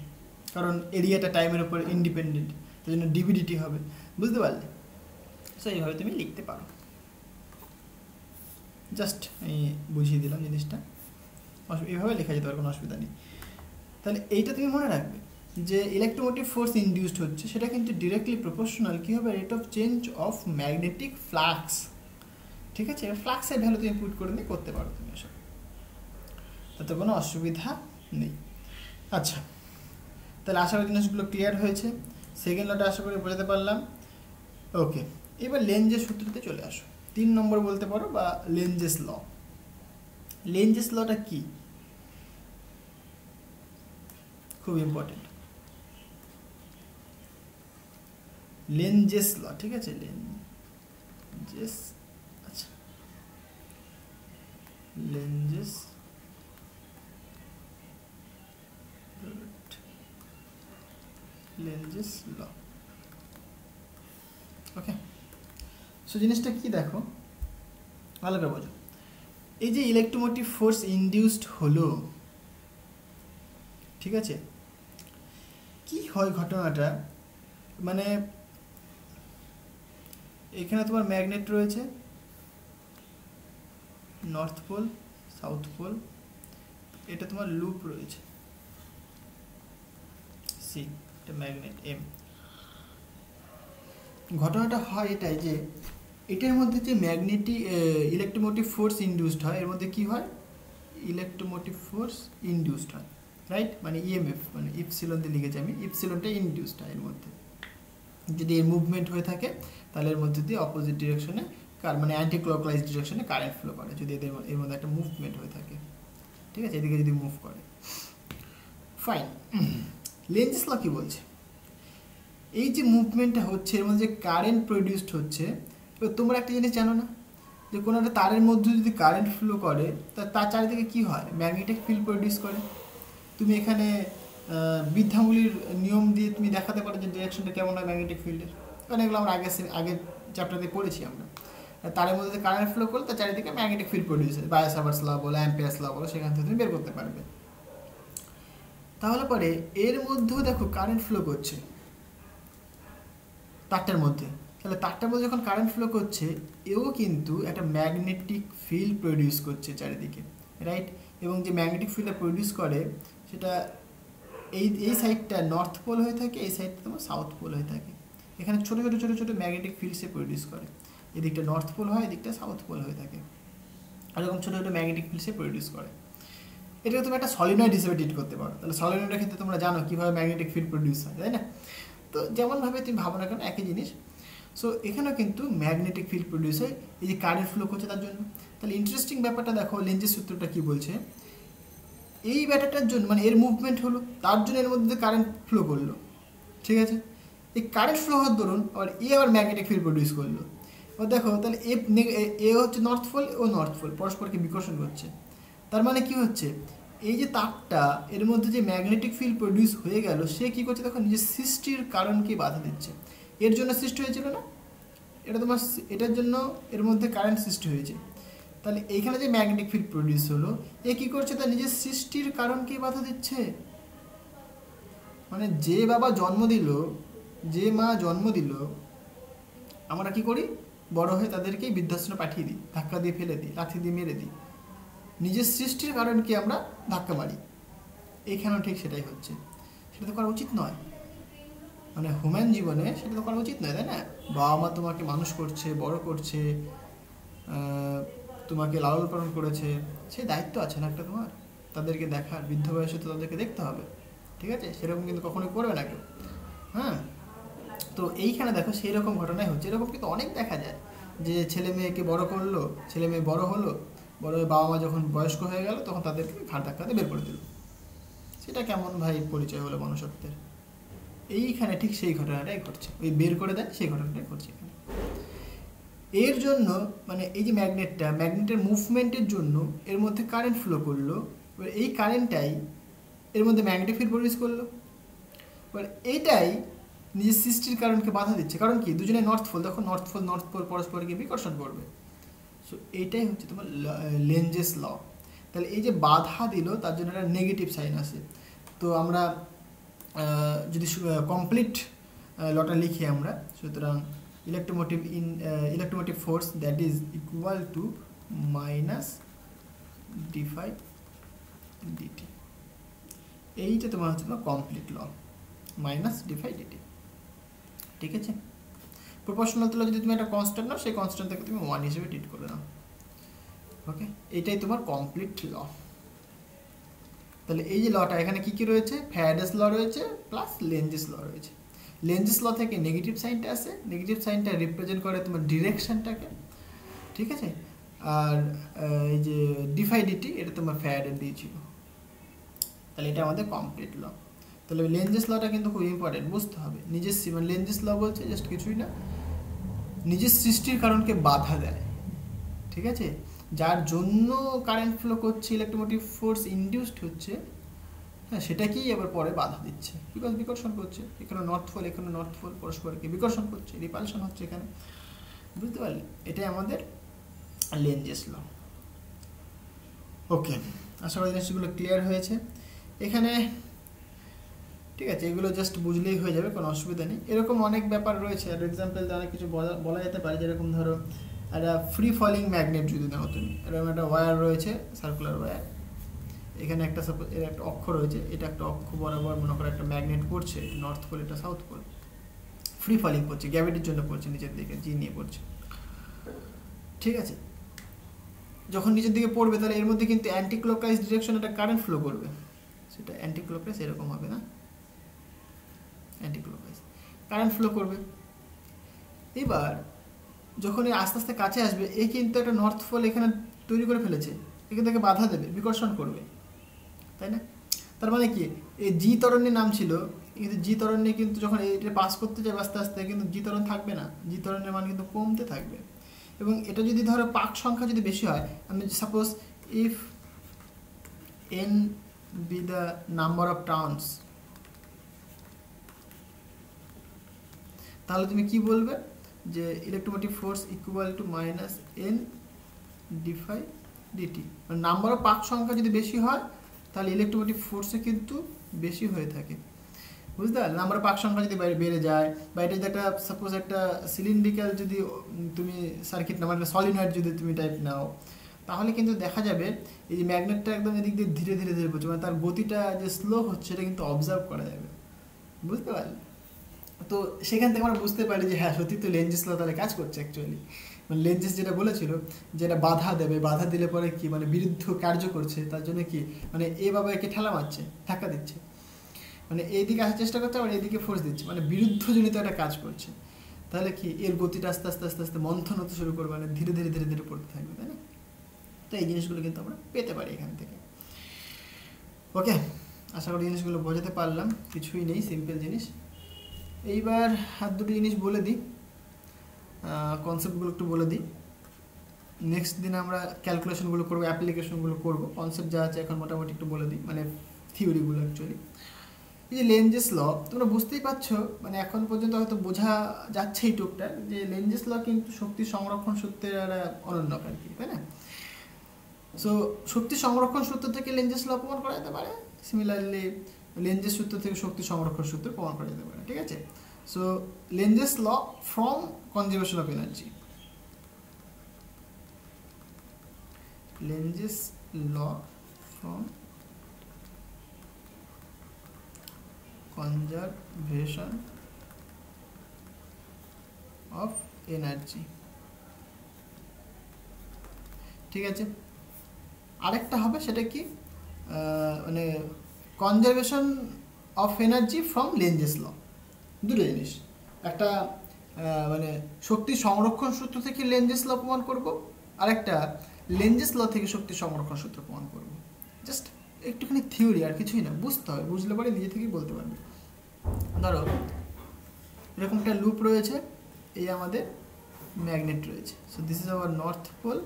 A: কারণ এরিয়াটা টাইমের উপর ইন্ডিপেন্ডেন্ট, তাই জন্য ডিবিডিটি হবে, বুঝতে পারলে? সো এইভাবে তুমি লিখতে পারো, জাস্ট আমি বুঝিয়ে দিলাম জিনিসটা, এইভাবে লেখা যেতে পারে, কোনো অসুবিধা নেই। তাহলে এইটা তুমি মনে রাখবে যে ইলেকট্রোমোটিভ ফোর্স ইনডিউসড হচ্ছে, সেটা কিন্তু ডিরেক্টলি প্রপোর্শনাল কী হবে, rate of change of magnetic flux, ঠিক আছে? ফ্লাক্সের ভ্যালু তুমি পুট করে নিয়ে করতে পারো তুমি এসব, তাতে কোনো অসুবিধা নেই। আচ্ছা, তাহলে আশা করি জিনিসগুলো ক্লিয়ার হয়েছে, সেকেন্ড লটা আশা করি বোঝাতে পারলাম। ওকে, এবার লেঞ্জের সূত্রতে চলে আসো, 3 নম্বর বলতে পারো, বা লেঞ্জেস ল। লেঞ্জেস লটা কি, খুব ইম্পর্টেন্ট, লেঞ্জেস ল, ঠিক আছে? লেঞ্জেস, আচ্ছা, লেঞ্জেস লেঞ্জেস ল, ওকে। সো জিনিসটা কি দেখো, ভালো করে বোঝো। এই যে ইলেকট্রোমোটিভ ফোর্স ইনডিউসড হলো, ঠিক আছে, কি হয় ঘটনাটা, মানে এখানে তোমার ম্যাগনেট রয়েছে, নর্থ পোল সাউথ পোল, এটা তোমার লুপ রয়েছে সি, এটা ম্যাগনেট এম। ঘটনাটা হয় এটাই যে এটার মধ্যে যে ম্যাগনেটিক ইলেকট্রোমোটিভ ফোর্স ইনডিউসড হয়, এর মধ্যে কি হয়, ইলেকট্রোমোটিভ ফোর্স ইনডিউসড হয়, রাইট? মানে ইএমএফ, মানে ইপসিলন দিয়ে লিখেছি আমি, ইপসিলনটা ইনডিউসড হয় এর মধ্যে। যদি এর মুভমেন্ট হয়ে থাকে তাহলে এর মধ্যে দিয়ে অপোজিট ডিরেকশনে, মানে অ্যান্টি ক্লকওয়াইজ ডিরেকশনে কারেন্ট ফ্লো করে, যদি এর মধ্যে একটা মুভমেন্ট হয়ে থাকে, ঠিক আছে, এদিকে যদি মুভ করে। ফাইন, লেঞ্জেস ল কি বলছে, এই যে মুভমেন্টটা হচ্ছে এর মধ্যে যে কারেন্ট প্রডিউসড হচ্ছে, এবার তোমরা একটা জিনিস জানো না, যে কোনো একটা তারের মধ্যে যদি কারেন্ট ফ্লো করে তার চারিদিকে কী হয়, ম্যাগনেটিক ফিল্ড প্রডিউস করে। তুমি এখানে বৃদ্ধাঙ্গুলির নিয়ম দিয়ে তুমি দেখাতে পারো যে ডিরেকশনটা কেমন হয় ম্যাগনেটিক ফিল্ডের, কারণ এগুলো আমরা আগের চ্যাপ্টারে পড়েছি আমরা। তারের মধ্যে যে কারেন্ট ফ্লো করলে তার চারিদিকে ম্যাগনেটিক ফিল্ড প্রডিউস হয়, বায়োসাভার্টস ল বলো, অ্যাম্পিয়ার্স ল বলো, সেখান থেকে তুমি বের করতে পারবে। তাহলে পরে এর মধ্যেও দেখো কারেন্ট ফ্লো করছে তারটার মধ্যে, তাহলে তারটার মধ্যে যখন কারেন্ট ফ্লো করছে, এও কিন্তু একটা ম্যাগনেটিক ফিল্ড প্রডিউস করছে চারিদিকে, রাইট? এবং যে ম্যাগনেটিক ফিল্ডটা প্রডিউস করে সেটা এই সাইডটা নর্থ পোল হয়ে থাকে, এই সাইডটা তোমার সাউথ পোল হয়ে থাকে। এখানে ছোটো ছোটো ছোটো ছোটো ম্যাগনেটিক ফিল্ড সে প্রডিউস করে, এদিকটা নর্থ পোল হয়, এদিকটা সাউথ পোল হয়ে থাকে, এরকম ছোটো ছোটো ম্যাগনেটিক ফিল্ড সে প্রডিউস করে। এটাকে তুমি একটা সলিনয়েড হিসেবে ট্রিট করতে পারো। তাহলে সলিনয়েডের ক্ষেত্রে তোমরা জানো কীভাবে ম্যাগনেটিক ফিল্ড প্রডিউস হয়, তাই না? তো যেমনভাবে তুমি ভাবো না কেন একই জিনিস। সো এখানেও কিন্তু ম্যাগনেটিক ফিল্ড প্রডিউস হয় এই যে কারেন্ট ফ্লো করছে তার জন্য। তাহলে ইন্টারেস্টিং ব্যাপারটা দেখো, লেঞ্জের সূত্রটা কী বলছে, এই ব্যাটারটার জন্য মানে এর মুভমেন্ট হলো, তার জন্য এর মধ্যে কারেন্ট ফ্লো করলো, ঠিক আছে? এই কারেন্ট ফ্লো হওয়ার দরুন আবার ম্যাগনেটিক ফিল্ড প্রডিউস করলো। এবার দেখো তাহলে এ হচ্ছে নর্থ পোল ও নর্থ পোল পরস্পরকে বিকর্ষণ করছে। তার মানে কি হচ্ছে, এই যে তারটা এর মধ্যে যে ম্যাগনেটিক ফিল্ড প্রডিউস হয়ে গেল, সে কী করছে তখন নিজের সৃষ্টির কারণকে বাধা দিচ্ছে। এর জন্য সৃষ্টি হয়েছিল না, এটা তোমার এটার জন্য এর মধ্যে কারেন্ট সৃষ্টি হয়েছে। তাহলে এইখানে যে ম্যাগনেটিক ফিল্ড প্রডিউস হলো, এ কী করছে, তার নিজের সৃষ্টির কারণকে বাধা দিচ্ছে। মানে যে বাবা জন্ম দিল, যে মা জন্ম দিল, আমরা কি করি, বড় হয়ে তাদেরকেই বৃদ্ধাশ্রমে পাঠিয়ে দিই, ধাক্কা দিয়ে ফেলে দিই, লাথি দিয়ে মেরে দিই, নিজের সৃষ্টির কারণকে আমরা ধাক্কা মারি। এইখানেও ঠিক সেটাই হচ্ছে, সেটা তো করা উচিত নয়। মানে হিউম্যান জীবনে সেটা তো করা উচিত নয়, তাই না? বাবা মা তোমাকে মানুষ করছে, বড় করছে, তোমাকে লালন পালন করেছে, সেই দায়িত্ব আছে না একটা তোমার, তাদেরকে দেখার। বৃদ্ধ বয়সে তো তাদেরকে দেখতে হবে, ঠিক আছে? সেরকম কিন্তু কখনোই করবে না কেউ। হ্যাঁ, তো এইখানে দেখো সেই রকম ঘটনাই হচ্ছে। এরকম কিন্তু অনেক দেখা যায় যে ছেলে মেয়েকে বড় করলো, ছেলে মেয়ে বড় হলো, বড় হয়ে বাবা মা যখন বয়স্ক হয়ে গেল তখন তাদেরকে ঘাট ধাক্কাতে বের করে দিল। সেটা কেমন ভাই পরিচয় হলো মনুষ্যত্বের? এইখানে ঠিক সেই ঘটনাটাই ঘটছে, ওই বের করে দেয় সেই ঘটনাটাই ঘটছে এখানে। এর জন্য মানে এই যে ম্যাগনেটের মুভমেন্টের জন্য এর মধ্যে কারেন্ট ফ্লো করলো, এবার এই কারেন্টটাই এর মধ্যে ম্যাগনেটিক ফিল্ড প্রডিউস করলো। এবার এইটাই নিজের সৃষ্টির কারণকে বাধা দিচ্ছে। কারণ কি? দুজনে নর্থ পোল, দেখো নর্থ পোল পরস্পরকে বিকর্ষণ করবে। সো এইটাই হচ্ছে তোমার লেঞ্জেস ল। তাহলে এই যে বাধা দিল তার জন্য একটা নেগেটিভ সাইন আছে। তো আমরা যদি কমপ্লিট লটা লিখি আমরা, সুতরাং electromotive force that is equal to minus d5 dt। এইটা তোমার হচ্ছে তোমার কমপ্লিট ল, মাইনাস d5 dt, ঠিক আছে? প্রপোর্শনাল তুলে যদি তুমি একটা কনস্ট্যান্ট নাও, সেই কনস্ট্যান্ট থেকে তুমি 1 হিসেবে ট্রিট করে নাও। ওকে, এইটাই তোমার কমপ্লিট ল। তাহলে এই যে লটা এখানে কি কি রয়েছে? ফ্যারাডেস ল রয়েছে প্লাস লেঞ্জেস ল রয়েছে। লেঞ্জেস ল থেকে নেগেটিভ সাইনটা আসে, নেগেটিভ সাইনটা রিপ্রেজেন্ট করে তোমার ডিরেকশনটাকে, ঠিক আছে? আর এই যে d5 dt এটা তোমার ফ্যারাডে দিয়েছিল। তাহলে এটা আমাদের কমপ্লিট ল। তাহলে লেঞ্জেস লটা কিন্তু খুব ইম্পর্টেন্ট, বুঝতে হবে। নিজের মানে লেঞ্জেস ল বলছে জাস্ট কিছুই না, নিজের সৃষ্টির কারণকে বাধা দেয়, ঠিক আছে? যার জন্য কারেন্ট ফ্লো করছে, ইলেকট্রোমোটিভ ফোর্স ইনডিউসড হচ্ছে, হ্যাঁ, সেটাকেই এবার পরে বাধা দিচ্ছে, বিকজ বিকর্ষণ করছে। এখানে নর্থ পোল পরস্পরকে বিকর্ষণ করছে, রিপালশন হচ্ছে এখানে, বুঝতে পারলে? এটাই আমাদের লেঞ্জেস ল। ওকে, আশা করি জিনিসগুলো ক্লিয়ার হয়েছে এখানে, ঠিক আছে? এগুলো জাস্ট বুঝলেই হয়ে যাবে, কোনো অসুবিধা নেই। এরকম অনেক ব্যাপার রয়েছে, আর এক্সাম্পল দিয়ে অনেক কিছু বলা যেতে পারে। যেরকম ধরো একটা ফ্রি ফলিং ম্যাগনেট যদি নাও তুমি, এরকম একটা ওয়্যার রয়েছে, সার্কুলার ওয়্যার, এখানে একটা সাপোজ এর একটা অক্ষ রয়েছে, এটা একটা অক্ষ বরাবর মনে করো একটা ম্যাগনেট পড়ছে, নর্থ পোল এটা সাউথ পোল, ফ্রি ফলিং করছে, গ্র্যাভিটির জন্য পড়ছে নিচের দিকে, জি নিয়ে পড়ছে, ঠিক আছে? যখন নিচের দিকে পড়বে তাহলে এর মধ্যে কিন্তু অ্যান্টি ক্লকওয়াইজ ডিরেকশন একটা কারেন্ট ফ্লো করবে, সেটা অ্যান্টি ক্লকওয়াইজ এরকম হবে না, অ্যান্টি ক্লকওয়াইজ কারেন্ট ফ্লো করবে। এবার যখন এই আস্তে আস্তে কাছে আসবে, এ কিন্তু একটা নর্থ পোল এখানে তৈরি করে ফেলেছে, এখান থেকে বাধা দেবে, বিকর্ষণ করবে, তাই না? তার মানে কি, এই জি তরণের নাম ছিল, কিন্তু জি তরণে কিন্তু যখন এটা পাস করতে যাবে আস্তে আস্তে, কিন্তু জি তরণ থাকবে না, জি তরণের মান কিন্তু কমতে থাকবে। এবং এটা যদি ধরো পাক সংখ্যা যদি বেশি হয়, আমি suppose if n be the number of turns, তাহলে তুমি কি বলবে? যে electromotive force equal to minus n d5 dt। মানে নাম্বার অফ পাক সংখ্যা যদি বেশি হয় তাহলে ইলেকট্রোমোটিভ ফোর্সে কিন্তু বেশি হয়ে থাকে, বুঝতে পারলে? নাম্বার অফ পাক সংখ্যা যদি বেড়ে যায়, বা এটা যদি একটা সাপোজ একটা সিলিন্ড্রিক্যাল যদি তুমি সার্কিট নাও, মানে সলিনয়েড যদি তুমি টাইপ নাও, তাহলে কিন্তু দেখা যাবে এই যে ম্যাগনেটটা একদম এদিক দিয়ে ধীরে ধীরে ধীরে পড়ছে, মানে তার গতিটা যে স্লো হচ্ছে এটা কিন্তু অবজার্ভ করা যাবে, বুঝতে পারলে? তো সেখান থেকে আমরা বুঝতে পারি যে হ্যাঁ, সত্যি তো লেঞ্জেস ল তাহলে কাজ করছে অ্যাকচুয়ালি। মানে লেঞ্জেস যেটা বলেছিল, যেটা বাধা দেবে, বাধা দিলে পরে কি মানে বিরুদ্ধ কার্য করছে, তার জন্য কি মানে এভাবে একে ঠেলা মারছে, ধাক্কা দিচ্ছে, মানে এইদিকে আসার চেষ্টা করছে, আবার এইদিকে ফোর্স দিচ্ছে, মানে বিরুদ্ধজনিত একটা কাজ করছে। তাহলে কি এর গতিটা আস্তে আস্তে আস্তে আস্তে মন্থন হতে শুরু করবে, মানে ধীরে ধীরে ধীরে ধীরে পড়তে থাকবে, তাই না? তো এই জিনিসগুলো কিন্তু আমরা পেতে পারি এখান থেকে। ওকে, আশা করি জিনিসগুলো বোঝাতে পারলাম, কিছুই নেই, সিম্পল জিনিস। এইবার হাত দুটো জিনিস বলে দিই, কনসেপ্টগুলো একটু বলে দিই। নেক্সট দিন আমরা ক্যালকুলেশনগুলো করবো, অ্যাপ্লিকেশনগুলো করবো। কনসেপ্ট যা আছে এখন মোটামুটি একটু বলে দিই, মানে থিওরিগুলো অ্যাকচুয়ালি। এই যে লেঞ্জেস ল, তোমরা বুঝতেই পারছো, মানে এখন পর্যন্ত হয়তো বোঝা যাচ্ছে এই টুকটাক, যে লেঞ্জেস ল কিন্তু শক্তি সংরক্ষণ সূত্রের অনন্য আর কি, তাই না? সো শক্তি সংরক্ষণ সূত্র থেকে লেঞ্জেস ল প্রমাণ করা যেতে পারে, সিমিলারলি লেঞ্জেস সূত্র থেকে শক্তি সংরক্ষণ সূত্র প্রমাণ করা যেতে পারে, ঠিক আছে? So Lenz's law from conservation of energy, Lenz's law from conservation of energy. ঠিক আছে, আরেকটা হবে সেটা কি, মানে conservation of energy from Lenz's law. দুটো জিনিস, একটা মানে শক্তি সংরক্ষণ সূত্র থেকে লেঞ্জেস ল প্রমাণ করব, আর একটা লেঞ্জেস ল থেকে শক্তি সংরক্ষণ সূত্র প্রমাণ করব। জাস্ট একটুখানি থিওরি, আর কিছুই না, বুঝতে হবে, বুঝলে পরে নিজে থেকেই বলতে পারবে। ধরো এরকম একটা লুপ রয়েছে, এই আমাদের ম্যাগনেট রয়েছে, so this is our north pole,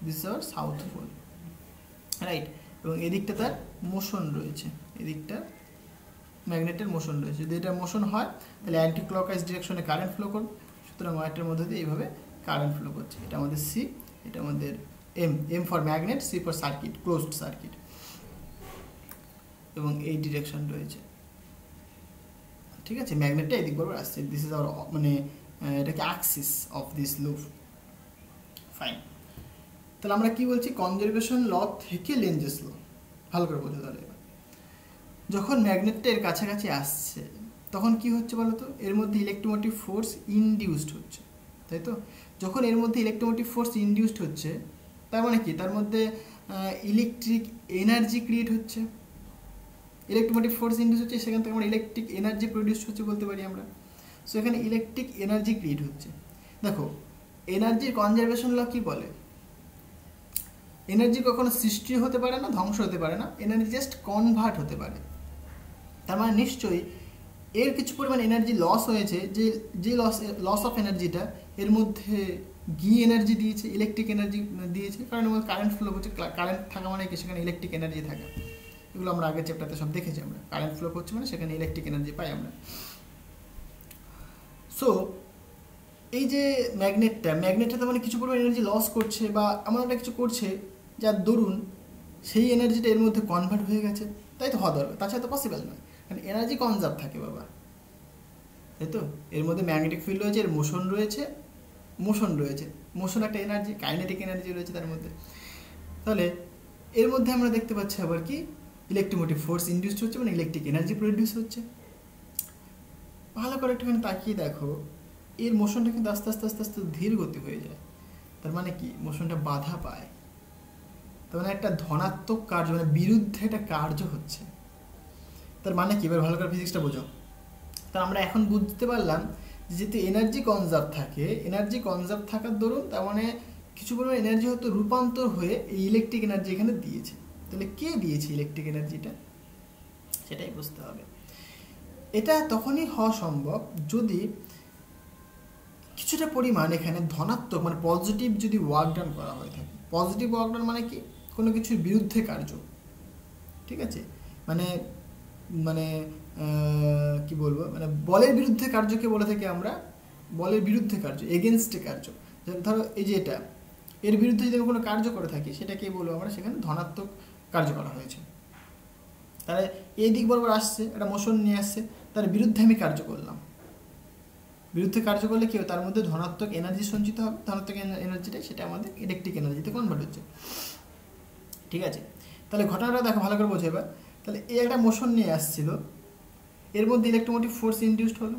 A: this is our south pole, right. এবং এদিকটা তার মোশন রয়েছে, এদিকটা ম্যাগনেটের মোশন রয়েছে। যদি এটা মোশন হয় তাহলে অ্যান্টি ক্লকওয়াইজ ডিরেকশনে কারেন্ট ফ্লো করবে, সুতরাং ওয়াইটের মধ্যে দিয়ে এইভাবে কারেন্ট ফ্লো করছে। এটা আমাদের সি, এটা আমাদের M, M for magnet, C for circuit, closed circuit, এবং এই ডিরেকশন রয়েছে। ঠিক আছে, ম্যাগনেটটা এদিক বরাবর আসছে, দিস ইজ আওয়ার মানে এটাকে Axis of this loop. Fine, তাহলে আমরা কি বলছি, কনজারভেশন ল থেকে লেঞ্জেস ল, ভালো করে বোঝো তাহলে। যখন ম্যাগনেটটা এর কাছাকাছি আসছে তখন কি হচ্ছে বলো তো, এর মধ্যে ইলেকট্রোমোটিভ ফোর্স ইনডিউসড হচ্ছে, তাই তো? যখন এর মধ্যে ইলেকট্রোমোটিভ ফোর্স ইনডিউসড হচ্ছে, তার মানে কি, তার মধ্যে ইলেকট্রিক এনার্জি ক্রিয়েট হচ্ছে। ইলেকট্রোমোটিভ ফোর্স ইনডিউস হচ্ছে, সেখান থেকে আমরা ইলেকট্রিক এনার্জি প্রডিউস হচ্ছে বলতে পারি আমরা। সো এখানে ইলেকট্রিক এনার্জি ক্রিয়েট হচ্ছে। দেখো এনার্জির কনজারভেশন ল কি বলে, এনার্জি কখনো সৃষ্টি হতে পারে না, ধ্বংস হতে পারে না, এনার্জি জাস্ট কনভার্ট হতে পারে। তার মানে নিশ্চয়ই এর কিছু পরিমাণ এনার্জি লস হয়েছে, যে লস অফ এনার্জিটা এর মধ্যে গিয়ে এনার্জি দিয়েছে, ইলেকট্রিক এনার্জি দিয়েছে, কারণ এর মধ্যে কারেন্ট ফ্লো করছে, কারেন্ট থাকা মানে কি, সেখানে ইলেকট্রিক এনার্জি থাকা, এগুলো আমরা আগের চ্যাপ্টারতে সব দেখেছি। আমরা কারেন্ট ফ্লো করছে মানে সেখানে ইলেকট্রিক এনার্জি পাই আমরা। সো এই যে ম্যাগনেটটা তার মানে কিছু পরিমাণ এনার্জি লস করছে বা এমন একটা কিছু করছে যার দরুন সেই এনার্জিটা এর মধ্যে কনভার্ট হয়ে গেছে, তাই তো হওয়া দরকার, তাছাড়া তো পসিবল নয়, কারণ এনার্জি কনজার্ভ থাকে বাবা, তাই তো? এর মধ্যে ম্যাগনেটিক ফিল্ড রয়েছে, এর মোশন রয়েছে, মোশন একটা এনার্জি, কাইনেটিক এনার্জি রয়েছে তার মধ্যে। তাহলে এর মধ্যে আমরা দেখতে পাচ্ছি আবার কি, ইলেকট্রোমোটিভ ফোর্স ইনডিউসড হচ্ছে, মানে ইলেকট্রিক এনার্জি প্রডিউস হচ্ছে। ভালো করে একটুখানি তাকিয়ে দেখো, এর মোশনটা কিন্তু আস্তে আস্তে আস্তে আস্তে ধীর গতি হয়ে যায়, তার মানে কি, মোশনটা বাধা পায়, তার মানে একটা ধনাত্মক কার্য, মানে বিরুদ্ধে একটা কার্য হচ্ছে। তার মানে কি, এবার ভালো করে ফিজিক্সটা বোঝো। তা আমরা এখন বুঝতে পারলাম যেহেতু এনার্জি কনজার্ভ থাকে, এনার্জি কনজার্ভ থাকার দরুন তার মানে কিছু পরিমাণ এনার্জি হয়তো রূপান্তর হয়ে এই ইলেকট্রিক এনার্জি এখানে দিয়েছে। তাহলে কে দিয়েছে ইলেকট্রিক এনার্জিটা, সেটাই বুঝতে হবে। এটা তখনই হওয়া সম্ভব যদি কিছুটা পরিমাণ এখানে ধনাত্মক মানে পজিটিভ যদি ওয়ার্ক ডান করা হয়ে থাকে। পজিটিভ ওয়ার্ক ডান মানে কি, কোনো কিছুর বিরুদ্ধে কার্য, ঠিক আছে? মানে মানে কি বলবো, মানে বলের বিরুদ্ধে কার্যকে বলে থাকি আমরা, বলের বিরুদ্ধে কার্য, এগেনস্টে কার্য। ধরো এই যে এটা, এর বিরুদ্ধে যদি আমি কোনো কার্য করে থাকি সেটাকে বলবো আমরা, সেখানে ধনাত্মক কার্য করা হয়েছে। তাহলে এই দিক বরাবর আসছে, একটা মোশন নিয়ে আসছে, তার বিরুদ্ধে আমি কার্য করলাম। বিরুদ্ধে কার্য করলে কি হবে, তার মধ্যে ধনাত্মক এনার্জি সঞ্চিত হবে, ধনাত্মক এনার্জিটাই সেটা আমাদের ইলেকট্রিক এনার্জিতে কনভার্ট হচ্ছে। ঠিক আছে, তাহলে ঘটনাটা দেখো ভালো করে বোঝো এবার। তাহলে এই একটা মোশন নিয়ে আসছিল, এর মধ্যে ইলেকট্রোমোটিভ ফোর্স ইনডিউসড হলো,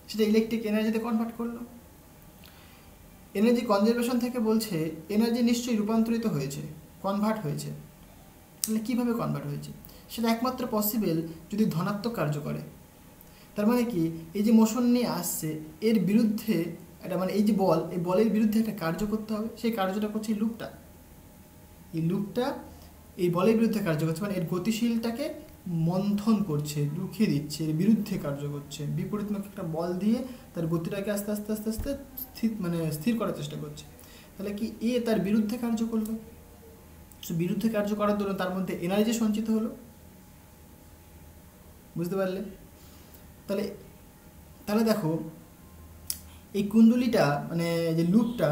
A: সেটা ইলেকট্রিক এনার্জিতে কনভার্ট করলো। এনার্জি কনজারভেশন থেকে বলছে এনার্জি নিশ্চয়ই রূপান্তরিত হয়েছে, কনভার্ট হয়েছে। তাহলে কীভাবে কনভার্ট হয়েছে, সেটা একমাত্র পসিবল যদি ধনাত্মক কার্য করে। তার মানে কি, এই যে মোশন নিয়ে আসছে এর বিরুদ্ধে একটা, মানে এই যে বল, এই বলের বিরুদ্ধে একটা কার্য করতে হবে, সেই কার্যটা করছে এই লুপটা। এই লুপটা এই বলের বিরুদ্ধে কার্য করছে, মানে এর গতিশীলটাকে মন্থন করছে, রুখিয়ে দিচ্ছে, এর বিরুদ্ধে কার্য করছে, বিপরীতমুখী একটা বল দিয়ে তার গতিটাকে আস্তে আস্তে আস্তে আস্তে স্থির করার চেষ্টা করছে। তাহলে কি, এ তার বিরুদ্ধে কার্য করলো, বিরুদ্ধে কার্য করার দরুন তার মধ্যে এনার্জি সঞ্চিত হলো। বুঝতে পারলে? তাহলে তাহলে দেখো এই কুণ্ডলিটা, মানে যে লুপটা,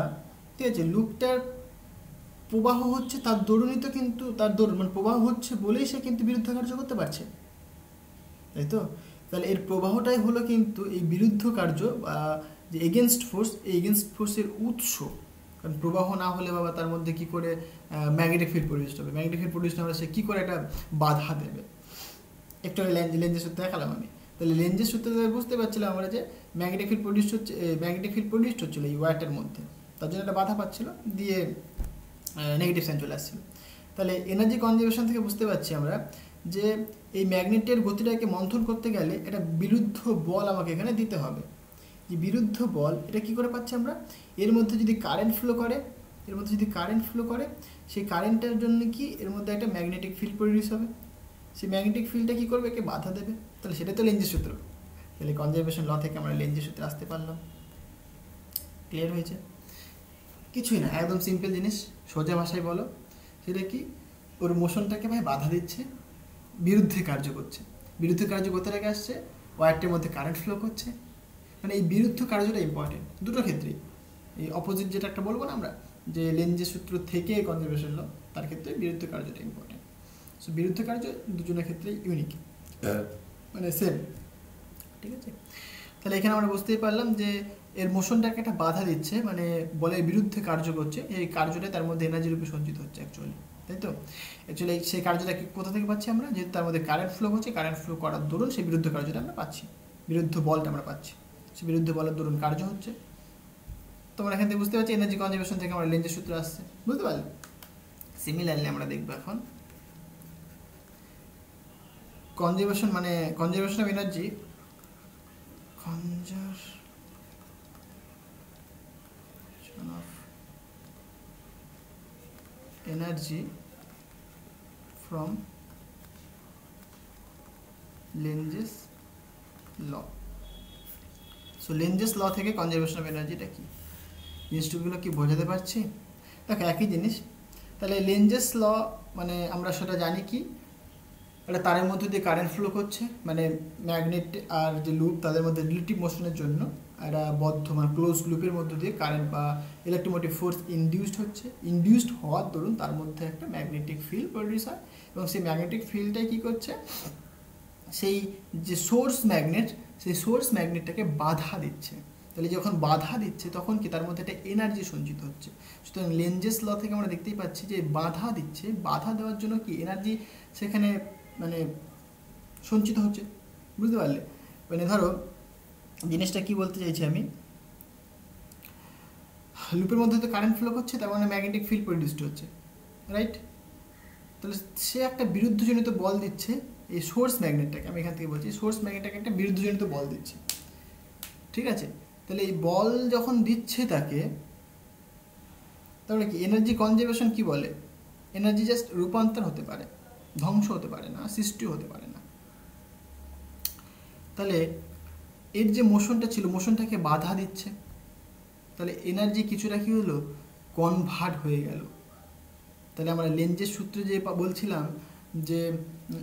A: ঠিক আছে, লুপটার প্রবাহ হচ্ছে, তার দরুনই তো, কিন্তু তার দরুন মানে প্রবাহ হচ্ছে বলেই সে কিন্তু বিরুদ্ধ কার্য করতে পারছে, তাই তো? তাহলে এর প্রবাহটাই হলো কিন্তু এই বিরুদ্ধ কার্য বা যে এগেনস্ট ফোর্স, এই এগেনস্ট ফোর্সের উৎস। কারণ প্রবাহ না হলে বাবা তার মধ্যে কী করে ম্যাগনেটিক ফিল্ড প্রডিউস হবে, ম্যাগনেটিক ফিল্ড প্রডিউস না হলে সে কী করে একটা বাধা দেবে। একটু লেঞ্জের সাথে দেখালাম আমি, তাহলে লেঞ্জের সূত্র বুঝতে পারছিলাম আমরা যে ম্যাগনেটিক ফিল্ড প্রডিউসড হচ্ছিল এই ওয়্যারটার মধ্যে, তার জন্য একটা বাধা পাচ্ছিল, দিয়ে নেগেটিভ সাইন চলে আসছিল। তাহলে এনার্জি কনজারভেশন থেকে বুঝতে পারছি আমরা যে এই ম্যাগনেটের গতিটাকে মন্থন করতে গেলে একটা বিরুদ্ধ বল আমাকে এখানে দিতে হবে। যে বিরুদ্ধ বল এটা কি করে পাচ্ছি আমরা, এর মধ্যে যদি কারেন্ট ফ্লো করে, সেই কারেন্টের জন্য কি এর মধ্যে একটা ম্যাগনেটিক ফিল্ড প্রডিউস হবে, সেই ম্যাগনেটিক ফিল্ডটা কী করবে, একে বাধা দেবে। তাহলে সেটা তো লেঞ্জের সূত্র। তাহলে কনজারভেশন ল থেকে আমরা লেঞ্জের সূত্রে আসতে পারলাম। ক্লিয়ার হয়েছে? কিছুই না, একদম সিম্পল জিনিস, সোজা ভাষায় বলো। সেটা কি, ওর মোশনটাকে ভাই বাধা দিচ্ছে, বিরুদ্ধে কার্য করছে। বিরুদ্ধে কার্য করতে লেগে আসছে, ওয়্যারটির মধ্যে কারেন্ট ফ্লো করছে। মানে এই বিরুদ্ধ কার্যটা ইম্পর্টেন্ট দুটো ক্ষেত্রেই। এই অপোজিট যেটা একটা বলবো না আমরা, যে লেঞ্জের সূত্র থেকে কনজারভেশন ল, তার ক্ষেত্রে বিরুদ্ধ কার্যটা ইম্পর্টেন্ট। সো বিরুদ্ধ কার্য দুজনের ক্ষেত্রে ইউনিক, মানে সেম। ঠিক আছে? তাহলে এখানে আমরা বুঝতেই পারলাম যে এর মোশনটাকে একটা বাধা দিচ্ছে, মানে বলের বিরুদ্ধে কার্য করছে, এই কার্যটা তার মধ্যে এনার্জি রূপে সঞ্চিত হচ্ছে অ্যাকচুয়ালি, তাই তো? অ্যাকচুয়ালি সেই কার্যটা কোথা থেকে পাচ্ছি আমরা, যেহেতু তার মধ্যে কারেন্ট ফ্লো হচ্ছে, কারেন্ট ফ্লো করার দরুন সেই বিরুদ্ধ কার্যটা আমরা পাচ্ছি, বিরুদ্ধ বলটা আমরা পাচ্ছি, সেই বিরুদ্ধ বলের দরুন কার্য হচ্ছে। তোমরা এখান থেকে বুঝতে পারছি এনার্জি কনজারভেশন থেকে আমরা লেঞ্জের সূত্র আসছে, বুঝতে পারলে? সিমিলারলি আমরা দেখবো এখন কনজারভেশন, মানে conservation of energy, energy from Lenge's law. So Lenge's law থেকে কনজারভেশন অফ এনার্জিটা কি, জিনিসগুলো কি বোঝাতে পারছি? দেখো একই জিনিস। তাহলে লেঞ্জেস ল মানে আমরা সেটা জানি কি, একটা তারের মধ্যে দিয়ে কারেন্ট ফ্লো করছে, মানে ম্যাগনেট আর যে লুপ তাদের মধ্যে রিলেটিভ মোশনের জন্য একটা বদ্ধ মানে ক্লোজ লুপের মধ্যে দিয়ে কারেন্ট বা ইলেকট্রোমোটিভ ফোর্স ইনডিউসড হওয়ার দরুন তার মধ্যে একটা ম্যাগনেটিক ফিল্ড প্রডিউস হয়, এবং সেই ম্যাগনেটিক ফিল্ডটাই কী করছে, সেই যে সোর্স ম্যাগনেট, সেই সোর্স ম্যাগনেটটাকে বাধা দিচ্ছে। তাহলে যখন বাধা দিচ্ছে তখন কি তার মধ্যে একটা এনার্জি সঞ্চিত হচ্ছে। সুতরাং লেঞ্জেস ল থেকে আমরা দেখতেই পাচ্ছি যে বাধা দিচ্ছে, বাধা দেওয়ার জন্য কি এনার্জি সেখানে মানে সঞ্চিত হচ্ছে, বুঝতে পারলে? মানে ধরো জিনিসটা কি বলতে চাইছি আমি, লুপের মধ্যে তো কারেন্ট ফ্লো করছে, তার মানে ম্যাগনেটিক ফিল্ড প্রডিউসড হচ্ছে, রাইট? তাহলে সে একটা বিরুদ্ধজনিত বল দিচ্ছে এই সোর্স ম্যাগনেটটাকে, আমি এখান থেকে বলছি সোর্স ম্যাগনেটটাকে একটা বিরুদ্ধজনিত বল দিচ্ছে, ঠিক আছে? তাহলে এই বল যখন দিচ্ছে তাকে, তাহলে কি এনার্জি কনজারভেশন কি বলে, এনার্জি জাস্ট রূপান্তর হতে পারে, ধ্বংস হতে পারে না, সৃষ্টিও হতে পারে না। তাহলে এর যে মোশনটা ছিল, মোশনটাকে বাধা দিচ্ছে, তাহলে এনার্জি কিছুটা কি হলো, কনভার্ট হয়ে গেল। তাহলে আমরা লেঞ্জের সূত্রে যে বলছিলাম যে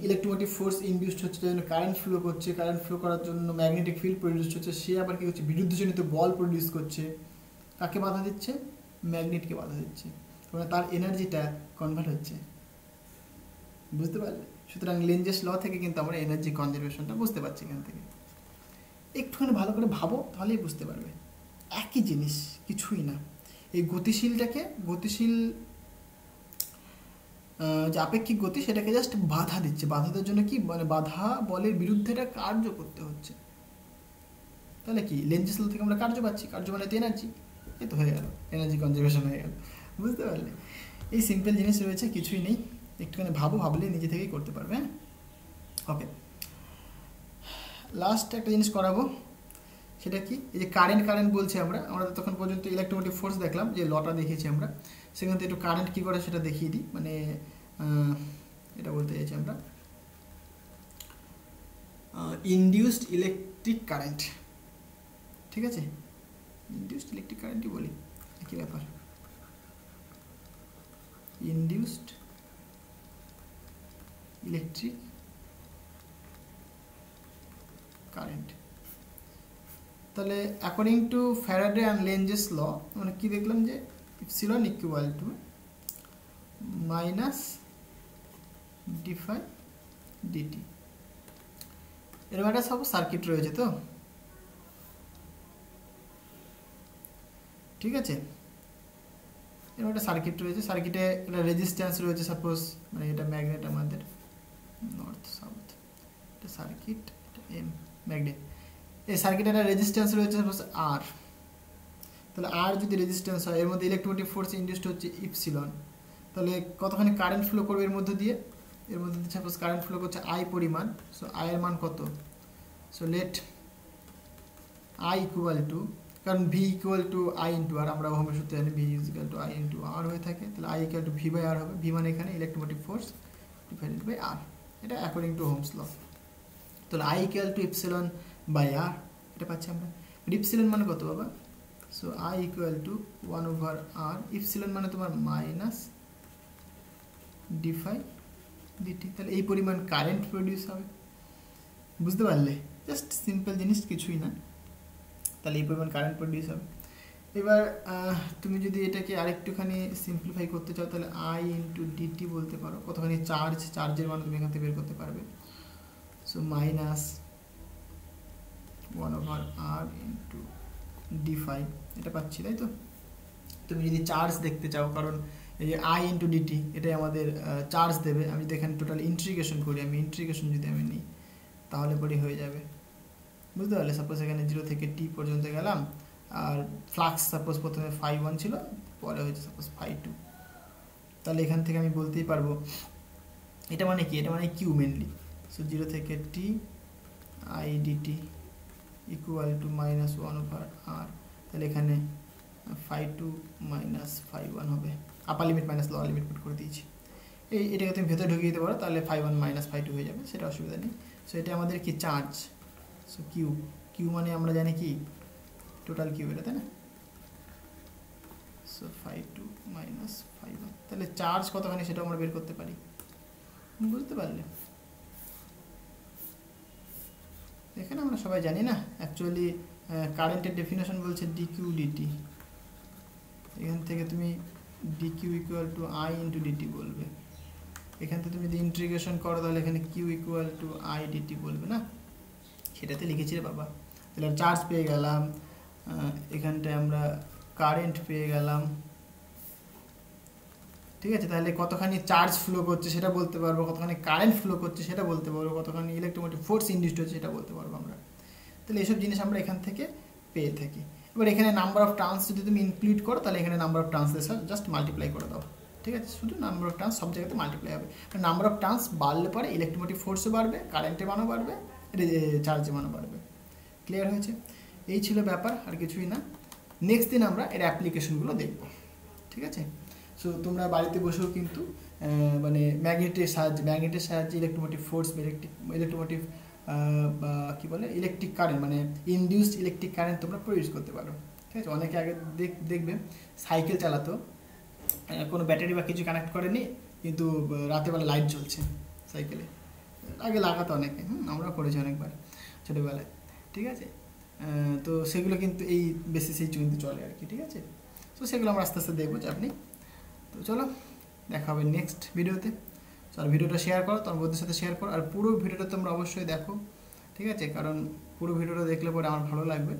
A: ইলেকট্রোমোটিভ ফোর্স ইনডিউসড হচ্ছে, তার জন্য কারেন্ট ফ্লো করছে, কারেন্ট ফ্লো করার জন্য ম্যাগনেটিক ফিল্ড প্রডিউস হচ্ছে, সে আবার কী করছে, বিরুদ্ধজনিত বল প্রডিউস করছে। কাকে বাধা দিচ্ছে? ম্যাগনেটকে বাধা দিচ্ছে, মানে তার এনার্জিটা কনভার্ট হচ্ছে, বুঝতে পারলে? সুতরাং লেঞ্জেস ল থেকে কিন্তু আমরা এনার্জি কনজারভেশনটা বুঝতে পারছি। এখান থেকে একটুখানি ভালো করে ভাবো, তাহলেই বুঝতে পারবে একই জিনিস, কিছুই না। এই গতিশীল যে আপেক্ষিক গতি, সেটাকে জাস্ট বাধা দিচ্ছে। বাধা দেওয়ার জন্য কি, মানে বাধা বলের বিরুদ্ধে এটা কার্য করতে হচ্ছে। তাহলে কি লেঞ্জেস ল থেকে আমরা কার্য পাচ্ছি, কার্য মানে তো এনার্জি, এই তো হয়ে গেল, এনার্জি কনজারভেশন হয়ে গেল, বুঝতে পারলে? এই সিম্পল জিনিস রয়েছে, কিছুই নেই, একটুখানি ভাবলে নিজে থেকেই করতে পারবে। হ্যাঁ, ওকে। লাস্ট একটা জিনিস করাবো, সেটা কি, এই যে কারেন্ট বলছি আমরা তখন পর্যন্ত ইলেকট্রোমোটিভ ফোর্স দেখলাম, যে লটা দেখিয়েছি আমরা, সেখান থেকে একটু কারেন্ট কী করে সেটা দেখিয়ে দিই। মানে এটা বলতে চাইছি আমরা ইনডিউসড ইলেকট্রিক কারেন্ট, ঠিক আছে? ইনডিউসড ইলেকট্রিক কারেন্টই বলি, একই ব্যাপার। Induced electric current. তাহলে according to Faraday and Lenz's law, মানে কি দেখলাম, যে epsilon equal to minus d phi dt. এরকম একটা সব সার্কিট রয়েছে তো, ঠিক আছে? এরকম একটা সার্কিট রয়েছে, সার্কিটে একটা রেজিস্ট্যান্স রয়েছে, সাপোজ মানে এটা ম্যাগনেট আমাদের নর্থ সাউথ, এটা সার্কিট, এটা এম, ম্যাগনেট। এই সার্কিটের রেজিস্ট্যান্স রয়েছে সাপোজ আর, তাহলে আর যদি রেজিস্ট্যান্স হয় এর মধ্যে ইলেকট্রোমোটিভ ফোর্স ইনডিউসড হচ্ছে ইপসিলন, তাহলে কতখানি কারেন্ট ফ্লো করবে এর মধ্যে দিয়ে সাপোজ কারেন্ট ফ্লো করছে আই পরিমাণ। সো আই এর মান কত? So let I equal to, কারণ V equal to I into R, আমরা ওহমের সূত্রে জানি V is equal to I into R হয়ে থাকে, তাহলে I equal to V by R হবে। ভি মানে এখানে electromotive force divided by R, এটা অ্যাকর্ডিং টু ওহমস ল। তাহলে I equal to epsilon by R, এটা পাচ্ছি আমরা। ইপসিলন মানে কত বাবা? So I equal to 1/r, epsilon মানে তোমার মাইনাস ডিফাই ডিটি, তাহলে এই পরিমাণ কারেন্ট প্রডিউস হবে। বুঝতে পারলে? জাস্ট সিম্পল জিনিস, কিছুই না। তাহলে এই পরিমাণ কারেন্ট প্রডিউস হবে। এবার তুমি যদি এটাকে আরেকটুখানি সিম্পলিফাই করতে চাও তাহলে আই ইন্টু ডিটি বলতে পারো, কতখানি চার্জের মান তুমি এখান থেকে বের করতে পারবে। সো মাইনাস 1/r ইন্টু ডি5, এটা পাচ্ছি, তাই তো? তুমি যদি চার্জ দেখতে চাও, কারণ এই যে আই ইন্টু ডিটি এটাই আমাদের চার্জ দেবে। আমি যদি এখানে টোটাল ইন্টিগ্রেশন করি, ইন্টিগ্রেশন যদি আমি নিই তাহলে পরে হয়ে যাবে। বুঝতে পারলে? সাপোজ এখানে 0 থেকে টি পর্যন্ত গেলাম, আর ফ্লাক্স সাপোজ প্রথমে φ1 ছিল, পরে হয়েছে সাপোজ φ2, তাহলে এখান থেকে আমি বলতেই পারবো এটা মানে কি, এটা মানে কিউ মেনলি। সো 0 থেকে t I dt equal to minus 1/r, তাহলে এখানে φ2 মাইনাস φ1 হবে। Upper limit minus lower limit put করে দিয়েছি। এটাকে তুমি ভেতরে ঢুকিয়ে দিতে পারো, তাহলে φ1 মাইনাস φ2 হয়ে যাবে, সেটা অসুবিধা নেই। সো এটা আমাদের কি চার্জ। সো কিউ মানে আমরা জানি কি টোটাল কিউ, এটা তাই না? সো φ2 মাইনাস φ1, তাহলে চার্জ কতখানি সেটা আমরা বের করতে পারি। বুঝতে পারলে? এখানে আমরা সবাই জানি না অ্যাকচুয়ালি কারেন্টের ডেফিনেশন বলছে ডিকিউ ডিটি, এখান থেকে তুমি dq equal to I into dt বলবে। এখান থেকে তুমি যদি ইন্টিগ্রেশন করো তাহলে এখানে q equal to I dt বলবে না, সেটাতে লিখেছি রে বাবা। তাহলে চার্জ পেয়ে গেলাম, এখানটায় আমরা কারেন্ট পেয়ে গেলাম, ঠিক আছে? তাহলে কতখানি চার্জ ফ্লো করছে সেটা বলতে পারবো, কতখানি কারেন্ট ফ্লো করছে সেটা বলতে পারবো, কতখানি ইলেকট্রোমোটিভ ফোর্স ইনডিউসড হচ্ছে সেটা বলতে পারবো আমরা। তাহলে এইসব জিনিস আমরা এখান থেকে পেয়ে থাকি। এবার এখানে নাম্বার অফ টার্নস যদি তুমি ইনক্লুড করো তাহলে এখানে নাম্বার অফ টার্নসের সাথে জাস্ট মাল্টিপ্লাই করে দাও, ঠিক আছে? শুধু নাম্বার অফ টার্নস সব জায়গাতে মাল্টিপ্লাই হবে। নাম্বার অফ টার্নস বাড়লে পরে ইলেকট্রোমোটিভ ফোর্সও বাড়বে, কারেন্টের মানও বাড়বে, চার্জের মানও বাড়বে। ক্লিয়ার হয়েছে? এই ছিল ব্যাপার, আর কিছুই না। নেক্সট দিন আমরা এর অ্যাপ্লিকেশনগুলো দেখব, ঠিক আছে? সো তোমরা বাড়িতে বসেও কিন্তু মানে ম্যাগনেটের সাহায্যে ইলেকট্রোমোটিভ ফোর্স, ইলেকট্রোমোটিভ কী বলে ইলেকট্রিক কারেন্ট, মানে ইনডিউসড ইলেকট্রিক কারেন্ট তোমরা প্রডিউস করতে পারো, ঠিক আছে? অনেকে আগে দেখবে সাইকেল চালাতো, কোনো ব্যাটারি বা কিছু কানেক্ট করেনি, কিন্তু রাতেরবেলা লাইট জ্বলছে সাইকেলে, আগে লাগাতো অনেকে, আমরাও করেছি অনেকবার ছোটোবেলায়, ঠিক আছে? তো সেগুলো কিন্তু এই বেসিসেই কিন্তু চলে আর কি, ঠিক আছে? তো সেগুলো আমরা আস্তে আস্তে দেখবো, চাপ নেই। তো চলো দেখা হবে নেক্সট ভিডিওতে। আর ভিডিওটা শেয়ার করো, তোমার বন্ধুদের সাথে শেয়ার করো, আর পুরো ভিডিওটা তোমরা অবশ্যই দেখো, ঠিক আছে? কারণ পুরো ভিডিওটা দেখলে পরে আমার ভালো লাগবে।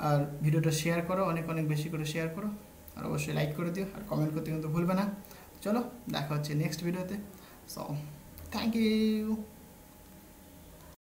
A: আর ভিডিওটা শেয়ার করো, অনেক অনেক বেশি করে শেয়ার করো, আর অবশ্যই লাইক করে দিও, আর কমেন্ট করতে কিন্তু ভুলবে না। চলো দেখা হচ্ছে নেক্সট ভিডিওতে। So thank you.